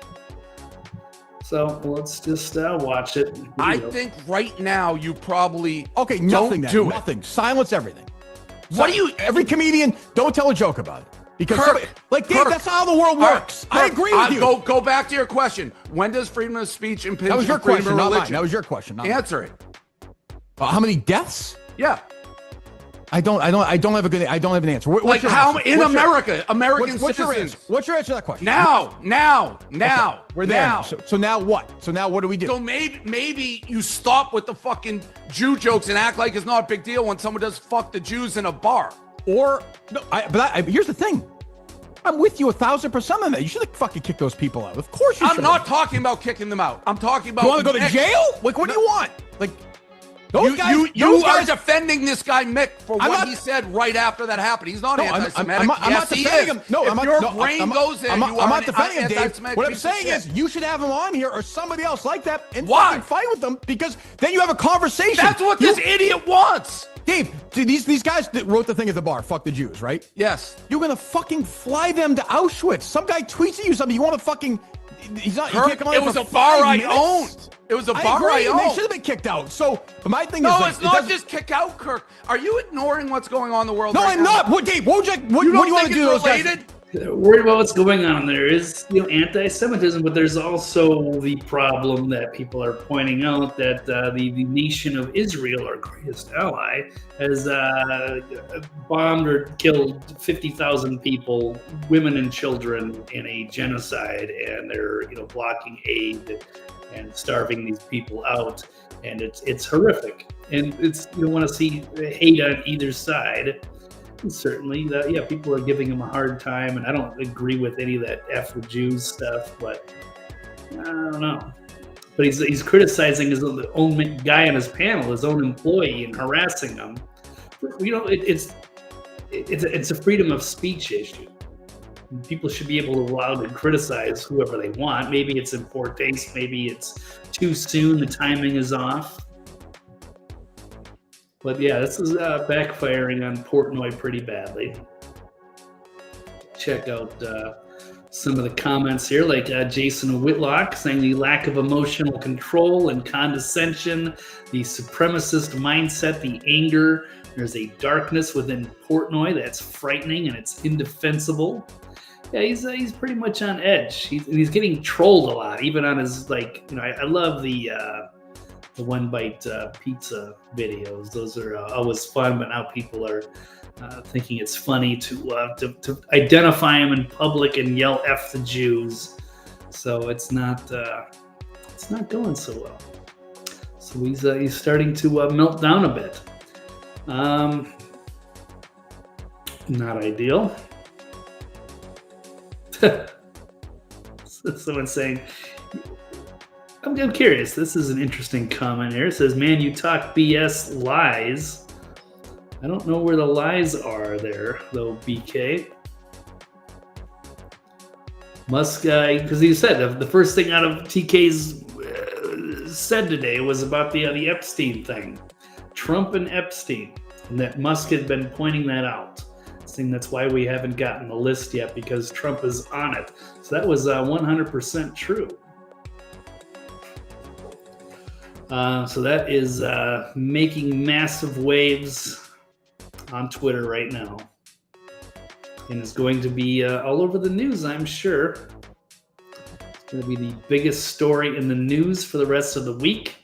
So let's just watch it. I think right now you probably nothing. Nothing. Silence everything. What do you? Every comedian, don't tell a joke about it. Because Dave, that's how the world works. I agree with you. Go back to your question. When does freedom of speech impinge That was your on freedom question, of not religion? mine. That was your question. Not Answer mine. it. How many deaths? Yeah. I don't have an answer. Like how in America, American citizens. What's your answer to that question? Now. Okay, we're there. Now. So now what? So now what do we do? So maybe you stop with the fucking Jew jokes and act like it's not a big deal when someone does fuck the Jews in a bar. Or no, here's the thing. I'm with you 1,000% on that. You should fucking kick those people out. Of course you should. I'm not talking about kicking them out. I'm talking about. You want to go to jail? Like what do you want? Like. You are defending this guy Mick for what he said right after that happened. He's not anti-Semitic. I'm not defending him. No, if your brain goes there, I'm you are not defending him, Dave. anti-Semitic. What I'm saying is you should have him on here or somebody else like that and Why? fucking fight with them because then you have a conversation. That's what this idiot wants. Dave, these guys that wrote the thing at the bar, fuck the Jews, right? Yes. You're going to fucking fly them to Auschwitz. Some guy tweets at you something. You want to fucking... He's not. Kirk, you can't come on it here was for a bar 5 I minutes. owned. It was a bar I owned. They should have been kicked out. So my thing is, no, it's not just kick out, Kirk. Are you ignoring what's going on in the world? No, right I'm now? not. What, Dave? What do you want to do? Those guys? Worried about what's going on. There is, anti-Semitism, but there's also the problem that people are pointing out that the nation of Israel, our greatest ally, has bombed or killed 50,000 people, women and children, in a genocide, and they're blocking aid and starving these people out, and it's horrific, and it's you want to see hate on either side. And certainly, people are giving him a hard time, and I don't agree with any of that F the Jews stuff, but I don't know. But he's criticizing his own guy on his panel, his own employee, and harassing him. It's a freedom of speech issue. People should be able to allow to criticize whoever they want. Maybe it's in poor taste. Maybe it's too soon. The timing is off. But yeah, this is backfiring on Portnoy pretty badly. Check out some of the comments here, like Jason Whitlock saying the lack of emotional control and condescension, the supremacist mindset, the anger. There's a darkness within Portnoy that's frightening and it's indefensible. Yeah, he's pretty much on edge. He's getting trolled a lot, even on his I love the one bite pizza videos. Those are always fun, but now people are thinking it's funny to identify him in public and yell "F the Jews." So it's not going so well. So he's starting to melt down a bit. Not ideal. Someone's saying, I'm curious. This is an interesting comment here. It says, man, you talk BS lies. I don't know where the lies are there, though, BK. Musk, because he said the first thing out of TK's said today was about the Epstein thing. Trump and Epstein. And that Musk had been pointing that out. Saying that's why we haven't gotten the list yet, because Trump is on it. So that was 100% true. So that is making massive waves on Twitter right now. And is going to be all over the news, I'm sure. It's going to be the biggest story in the news for the rest of the week.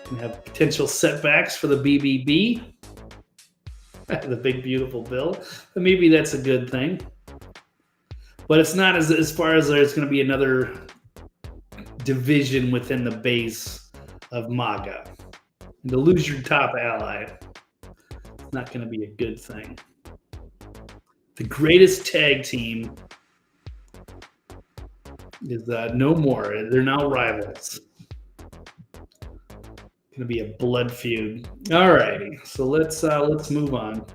Going to have potential setbacks for the BBB. The big beautiful bill, but maybe that's a good thing. But it's not as far as there's going to be another division within the base of MAGA. And to lose your top ally, it's not going to be a good thing. The greatest tag team is no more. They're now rivals. Gonna be a blood feud. Alrighty, so let's move on.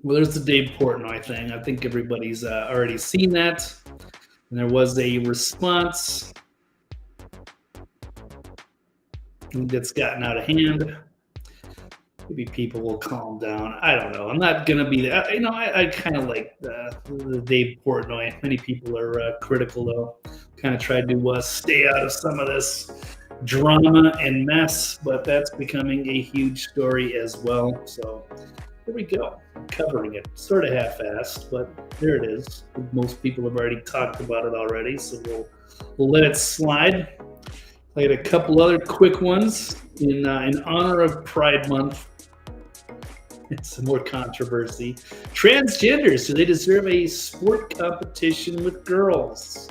Well, there's the Dave Portnoy thing. I think everybody's already seen that. And there was a response that's gotten out of hand. Maybe people will calm down. I don't know. I'm not gonna be there. You know, I kind of like the Dave Portnoy. Many people are critical, though. Kind of tried to stay out of some of this drama and mess, but that's becoming a huge story as well. So here we go, covering it sort of half-assed, but there it is. Most people have already talked about it already, so we'll let it slide. I had a couple other quick ones in honor of Pride Month. It's some more controversy. Transgenders, do they deserve a sport competition with girls?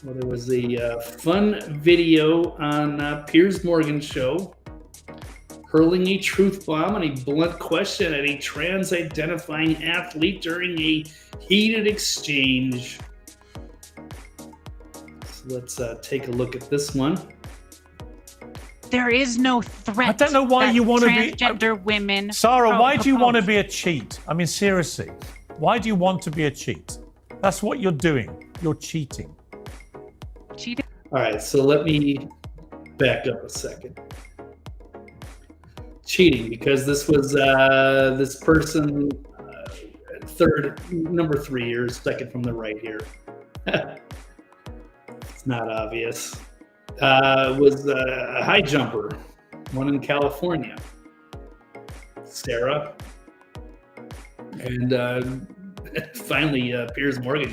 Well, there was a fun video on Piers Morgan's show hurling a truth bomb and a blunt question at a trans-identifying athlete during a heated exchange. So let's take a look at this one. There is no threat. I don't know why you want to be transgender women. Sarah, why do you want to be a cheat? I mean, seriously, why do you want to be a cheat? That's what you're doing. You're cheating. Cheating. All right, so let me back up a second. Cheating, because this was this person, number 3 years, second from the right here. It's not obvious. Was a high jumper, one in California, Sarah, and finally Piers Morgan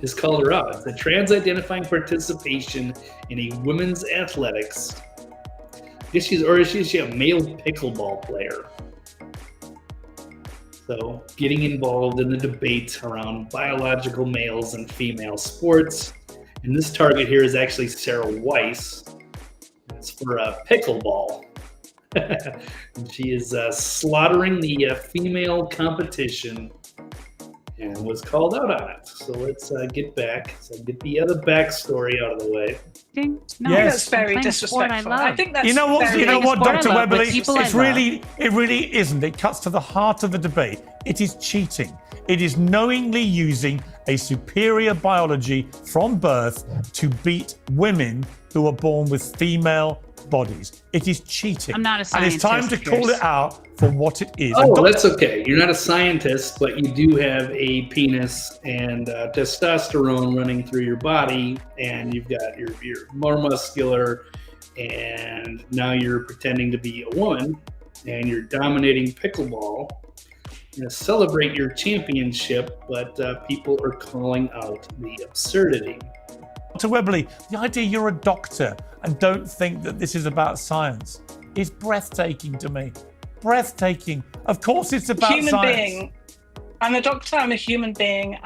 just called her out. It's a trans-identifying participation in a women's athletics. Is she a male pickleball player? So getting involved in the debate around biological males and female sports. And this target here is actually Sarah Weiss. It's for pickleball. And she is slaughtering the female competition and was called out on it. So let's get back. So get the other backstory out of the way. No, Yes. that's very disrespectful. I think that's You know what, Dr. Webley? It It really isn't. It cuts to the heart of the debate. It is cheating. It is knowingly using a superior biology from birth to beat women who are born with female bodies. It is cheating. I'm not a And it's time to scientist, call Pierce. it out for what it is. Oh, that's okay. You're not a scientist, but you do have a penis and testosterone running through your body, and you've got you're more muscular, and now you're pretending to be a woman, and you're dominating pickleball. You're going to celebrate your championship, but people are calling out the absurdity. Dr. Webley, the idea you're a doctor and don't think that this is about science is breathtaking to me. Breathtaking. Of course it's about human science. being. I'm a doctor, I'm a human being,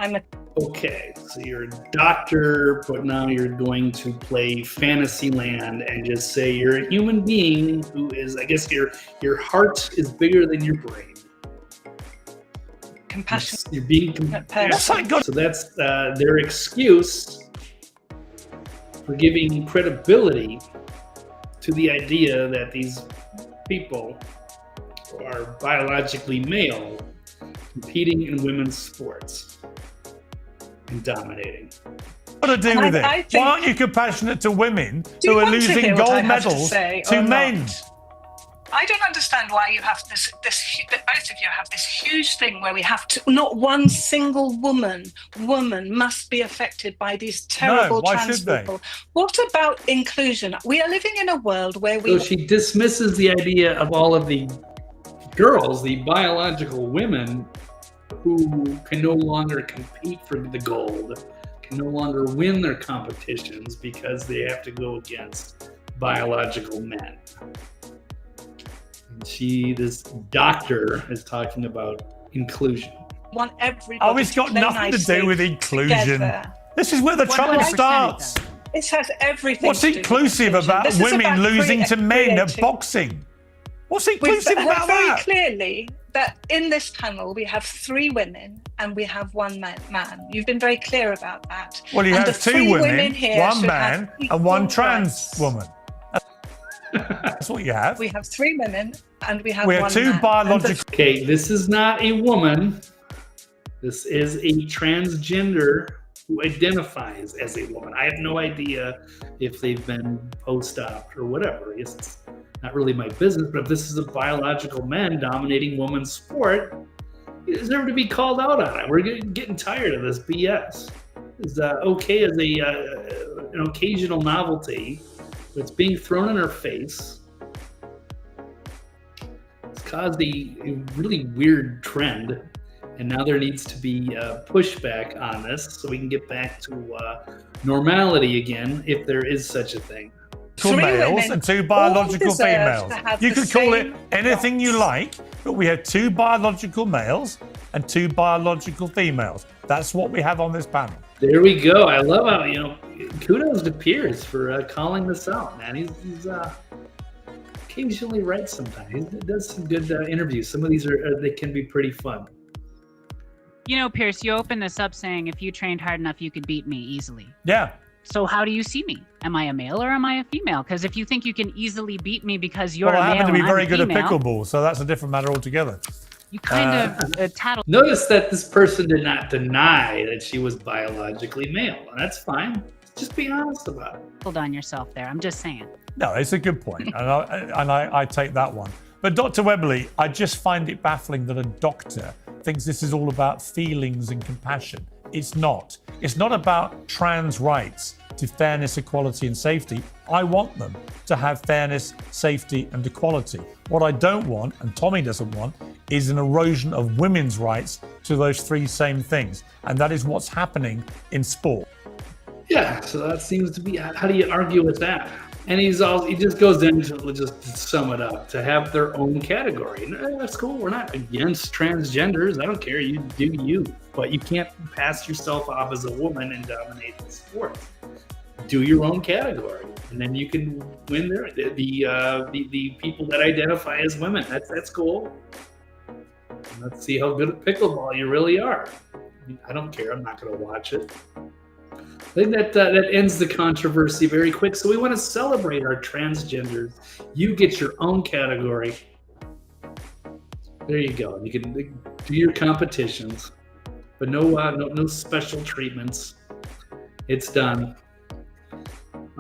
Okay, so you're a doctor, but now you're going to play Fantasyland and just say you're a human being who is, I guess your heart is bigger than your brain. compassionate You're being person. So that's their excuse for giving credibility to the idea that these people are biologically male competing in women's sports and dominating. What to do with it? Why aren't you compassionate to women who are losing gold medals to men? I don't understand why you have this both of you have this huge thing where we have to, not one single woman must be affected by these terrible trans people. What about inclusion? We are living in a world where So she dismisses the idea of all of the girls, the biological women, who can no longer compete for the gold, can no longer win their competitions because they have to go against biological men. This doctor is talking about inclusion. Want everybody it's got nothing to do with inclusion. Together. This is where the trouble starts. It has everything. What's inclusive about women losing to men at boxing? What's inclusive about that? Very clearly that in this panel we have 3 women and we have 1 man. You've been very clear about that. Well, you have 2 women, 1 man, and 1 trans woman. That's what you have. We have 3 women and we have 1 2 man. biological. Okay, this is not a woman. This is a transgender who identifies as a woman. I have no idea if they've been post-op or whatever. It's not really my business, but if this is a biological man dominating women's sport, he deserves to be called out on it. We're getting tired of this BS. It's okay as an occasional novelty, but it's being thrown in our face. It's caused a really weird trend, and now there needs to be pushback on this so we can get back to normality again, if there is such a thing. 2 males and 2 biological females. You could call it anything you like, but we have 2 biological males and 2 biological females. That's what we have on this panel. There we go. I love how, kudos to Piers for calling this out, man. He's occasionally right sometimes. He does some good interviews. Some of these they can be pretty fun. Piers, you opened this up saying if you trained hard enough, you could beat me easily. Yeah. So how do you see me? Am I a male or am I a female? Because if you think you can easily beat me because you're a male, I happen to be very good at female, pickleball, so that's a different matter altogether. You kind of tattle. Notice that this person did not deny that she was biologically male, and that's fine. Just be honest about it. Hold on yourself there. I'm just saying. No, it's a good point, and I take that one. But Dr. Webley, I just find it baffling that a doctor thinks this is all about feelings and compassion. It's not. It's not about trans rights to fairness, equality, and safety. I want them to have fairness, safety, and equality. What I don't want, and Tommy doesn't want, is an erosion of women's rights to those 3 same things. And that is what's happening in sport. Yeah, so that seems to be, how do you argue with that? And he just goes into, just to sum it up, to have their own category. And that's cool. We're not against transgenders. I don't care. You do you. But you can't pass yourself off as a woman and dominate the sport. Do your own category, and then you can win there. The people that identify as women. That's cool. And let's see how good at pickleball you really are. I don't care. I'm not going to watch it. I think that ends the controversy very quick. So we want to celebrate our transgenders. You get your own category. There you go. You can do your competitions, but no special treatments. It's done.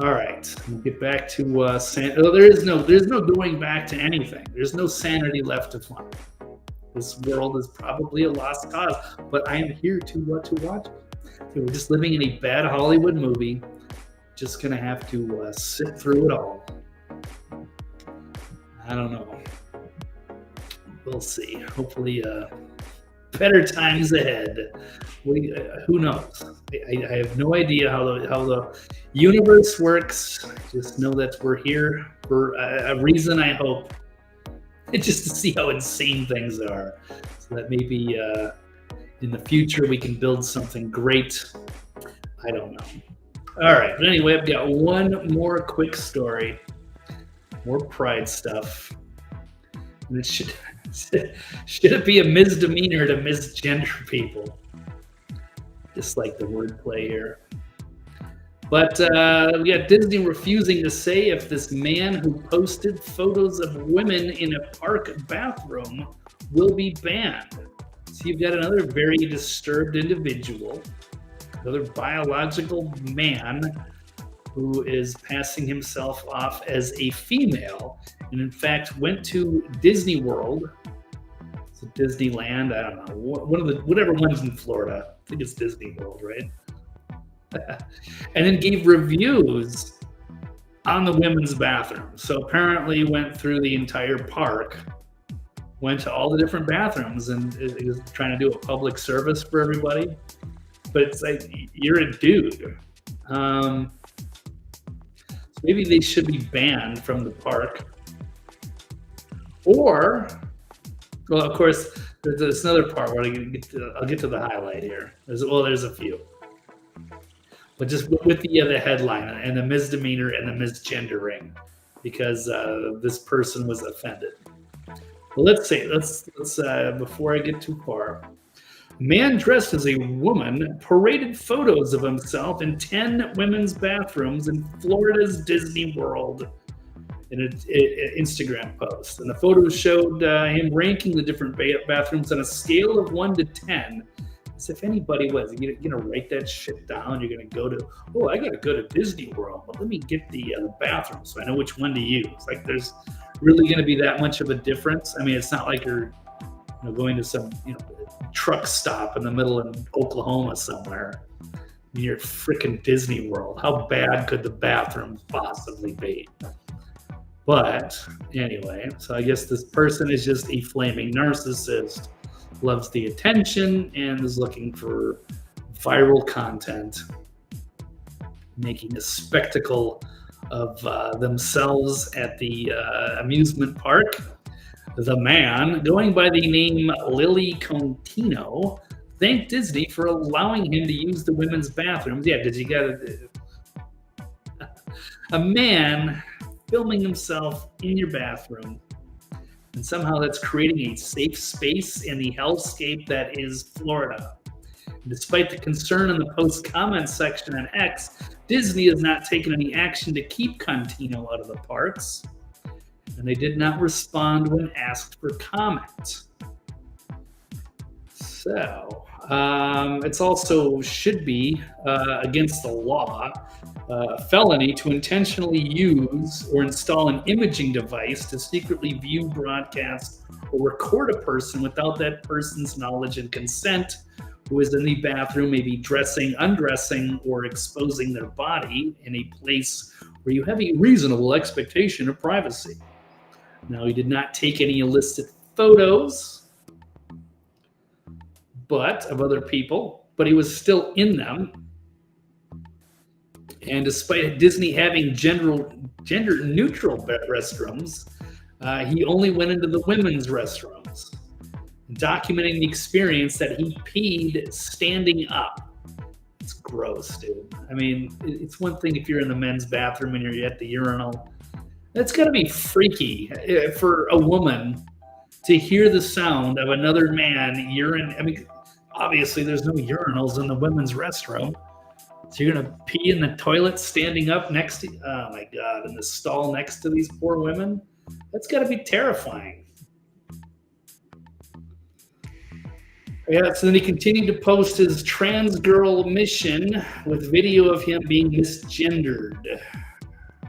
All right, we'll get back to there's no going back to anything. There's no sanity left to find. This world is probably a lost cause, but I am here to watch it. We're just living in a bad Hollywood movie. Just gonna have to sit through it all. I don't know. We'll see. Hopefully, better times ahead. Who knows? I have no idea how the universe works. I just know that we're here for a reason, I hope. Just to see how insane things are. So that maybe in the future we can build something great. I don't know. All right. But anyway, I've got one more quick story. More pride stuff. And it should it be a misdemeanor to misgender people? Just like the wordplay here. But we got Disney refusing to say if this man who posted photos of women in a park bathroom will be banned. So you've got another very disturbed individual, another biological man who is passing himself off as a female, and in fact went to Disney World. So Disneyland, I don't know, whatever one's in Florida. I think it's Disney World, right? And then gave reviews on the women's bathroom. So apparently went through the entire park, went to all the different bathrooms, and he was trying to do a public service for everybody. But it's like, you're a dude. So maybe they should be banned from the park. Or, well, of course, there's another part where I'll get to the highlight here. There's a few. But just with the headline and the misdemeanor and the misgendering, because this person was offended. Well, let's before I get too far, a man dressed as a woman paraded photos of himself in 10 women's bathrooms in Florida's Disney World in an Instagram post. And the photos showed him ranking the different bathrooms on a scale of 1 to 10. As if anybody was, you're going to write that shit down. You're going to go to, I got to go to Disney World, but let me get the bathroom so I know which one to use. Like, there's really going to be that much of a difference. I mean, it's not like you're going to some truck stop in the middle of Oklahoma somewhere. You're at freaking Disney World. How bad could the bathroom possibly be? But anyway, so I guess this person is just a flaming narcissist, loves the attention, and is looking for viral content, making a spectacle of themselves at the amusement park. The man, going by the name Lily Contino, thanked Disney for allowing him to use the women's bathrooms. Yeah, because you got a man filming himself in your bathroom, and somehow that's creating a safe space in the hellscape that is Florida. And despite the concern in the post comment section on X, Disney has not taken any action to keep Contino out of the parks, and they did not respond when asked for comment. So it's also should be against the law, a felony to intentionally use or install an imaging device to secretly view, broadcast, or record a person without that person's knowledge and consent who is in the bathroom, maybe dressing, undressing, or exposing their body in a place where you have a reasonable expectation of privacy. Now, he did not take any illicit photos, but of other people, but he was still in them. And despite Disney having gender-neutral restrooms, he only went into the women's restrooms, documenting the experience that he peed standing up. It's gross, dude. I mean, it's one thing if you're in the men's bathroom and you're at the urinal. That's got to be freaky for a woman to hear the sound of another man urine. I mean, obviously there's no urinals in the women's restroom. So you're going to pee in the toilet standing up next to, oh my God, in the stall next to these poor women? That's got to be terrifying. Yeah, so then he continued to post his trans girl mission with video of him being misgendered,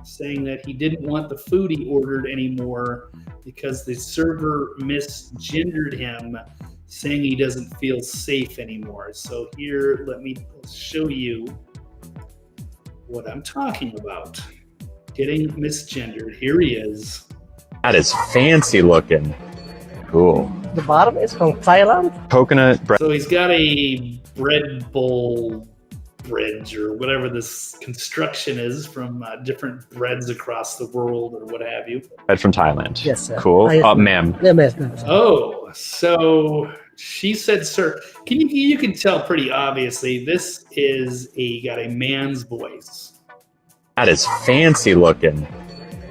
saying that he didn't want the food he ordered anymore because the server misgendered him, saying he doesn't feel safe anymore. So here, let me show you what I'm talking about. Getting misgendered. Here he is. That is fancy looking. Cool. The bottom is from Thailand. Coconut bread. So he's got a bread bowl bridge or whatever this construction is from different breads across the world or what have you. Bread from Thailand. Yes, sir. Cool. Ma'am. Yes, Oh, so she said, sir. You can tell pretty obviously this is got a man's voice. That is fancy looking.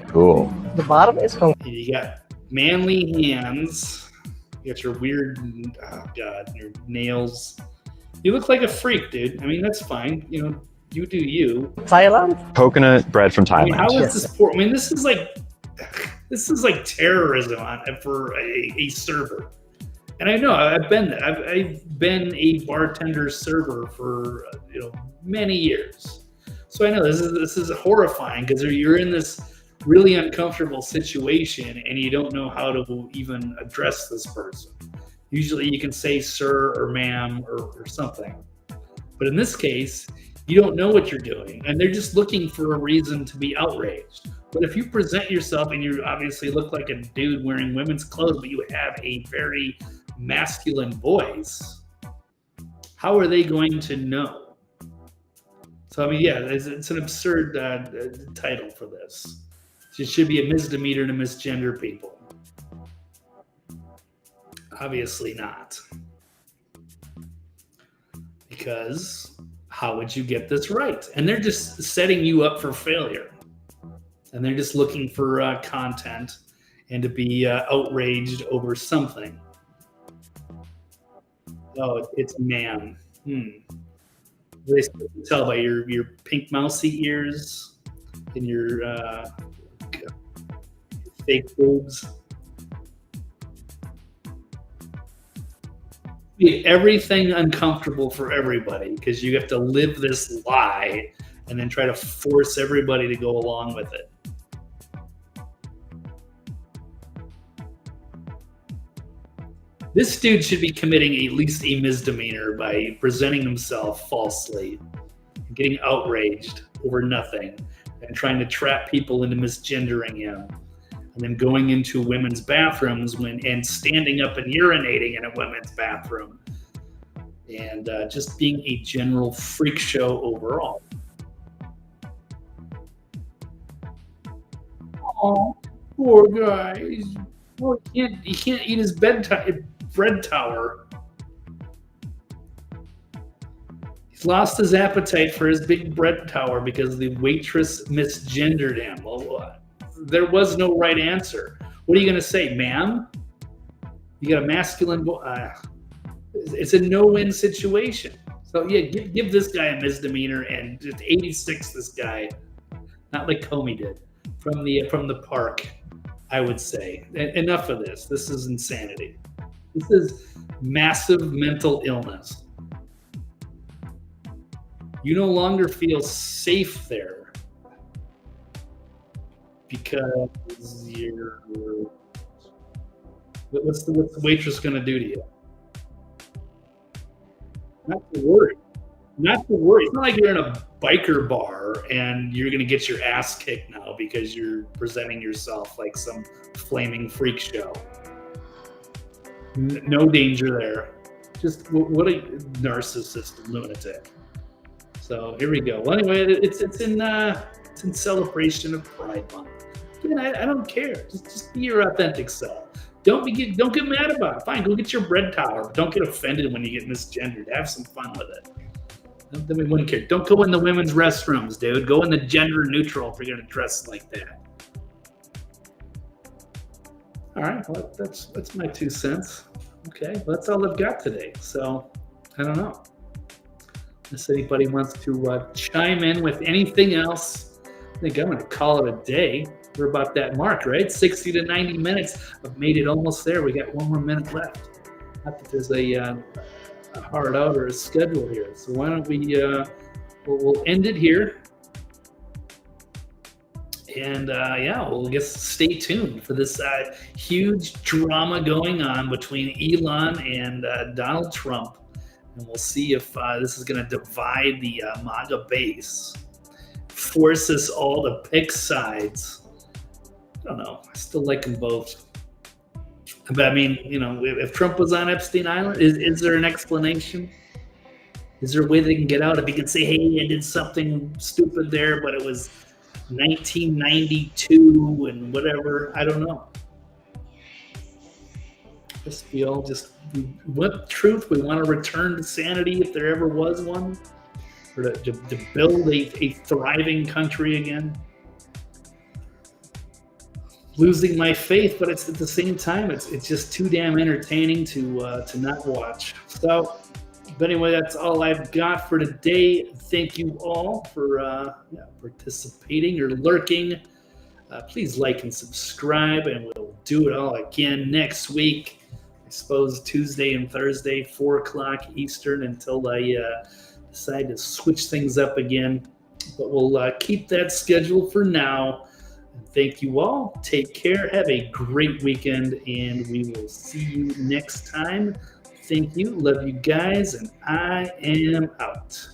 Cool. The bottom is from. You got manly hands. You got your weird, oh God, your nails. You look like a freak, dude. I mean, that's fine. You know, you do you. Thailand? Coconut bread from Thailand. I mean, how is this poor? I mean, this is like terrorism for a server. And I know I've been a bartender server for many years, so I know this is horrifying because you're in this really uncomfortable situation and you don't know how to even address this person. Usually you can say sir or ma'am or something, but in this case you don't know what you're doing and they're just looking for a reason to be outraged. But if you present yourself and you obviously look like a dude wearing women's clothes, but you have a very masculine voice, how are they going to know? So, I mean, yeah, it's an absurd title for this. It should be a misdemeanor to misgender people. Obviously not. Because how would you get this right? And they're just setting you up for failure. And they're just looking for content and to be outraged over something. Oh, it's man. They can tell by your pink mousy ears and your fake boobs. Made everything uncomfortable for everybody because you have to live this lie and then try to force everybody to go along with it. This dude should be committing at least a misdemeanor by presenting himself falsely, getting outraged over nothing, and trying to trap people into misgendering him, and then going into women's bathrooms and standing up and urinating in a women's bathroom, and just being a general freak show overall. Oh, poor guy. Well, he can't eat his bread tower. He's lost his appetite for his big bread tower because the waitress misgendered him. Well, there was no right answer. What are you going to say, ma'am? You got a masculine it's a no-win situation. So yeah, give this guy a misdemeanor and just 86 this guy, not like Comey did from the park. I would say enough of this. This is insanity. This is massive mental illness. You no longer feel safe there because what's the waitress going to do to you? Not to worry. It's not like you're in a biker bar and you're going to get your ass kicked now because you're presenting yourself like some flaming freak show. No danger there. Just what a narcissist lunatic. So here we go. Well, anyway, it's in celebration of Pride Month. Again, I don't care. Just be your authentic self. Don't get mad about it. Fine, go get your bread tower. But don't get offended when you get misgendered. Have some fun with it. Then we wouldn't care. Don't go in the women's restrooms, dude. Go in the gender neutral if you're gonna dress like that. All right, well, that's my 2 cents. Okay, well, that's all I've got today. So I don't know. Unless anybody wants to chime in with anything else, I think I'm going to call it a day. We're about that mark, right? 60 to 90 minutes. I've made it almost there. We got 1 more minute left. Not that there's a hard out or a schedule here. So why don't we, we'll end it here. And we'll just stay tuned for this huge drama going on between Elon and Donald Trump. And we'll see if this is going to divide the MAGA base, force us all to pick sides. I don't know. I still like them both. But I mean, if Trump was on Epstein Island, is there an explanation? Is there a way they can get out? If he can say, hey, I did something stupid there, but it was 1992 and whatever. I don't know. We all want truth. We want to return to sanity if there ever was one, or to build a thriving country again. losing my faith, but it's at the same time, it's just too damn entertaining to not watch. So, but anyway, that's all I've got for today. Thank you all for participating or lurking. Please like and subscribe, and we'll do it all again next week. I suppose Tuesday and Thursday, 4 o'clock Eastern, until I decide to switch things up again. But we'll keep that schedule for now. Thank you all. Take care. Have a great weekend, and we will see you next time. Thank you. Love you guys, and I am out.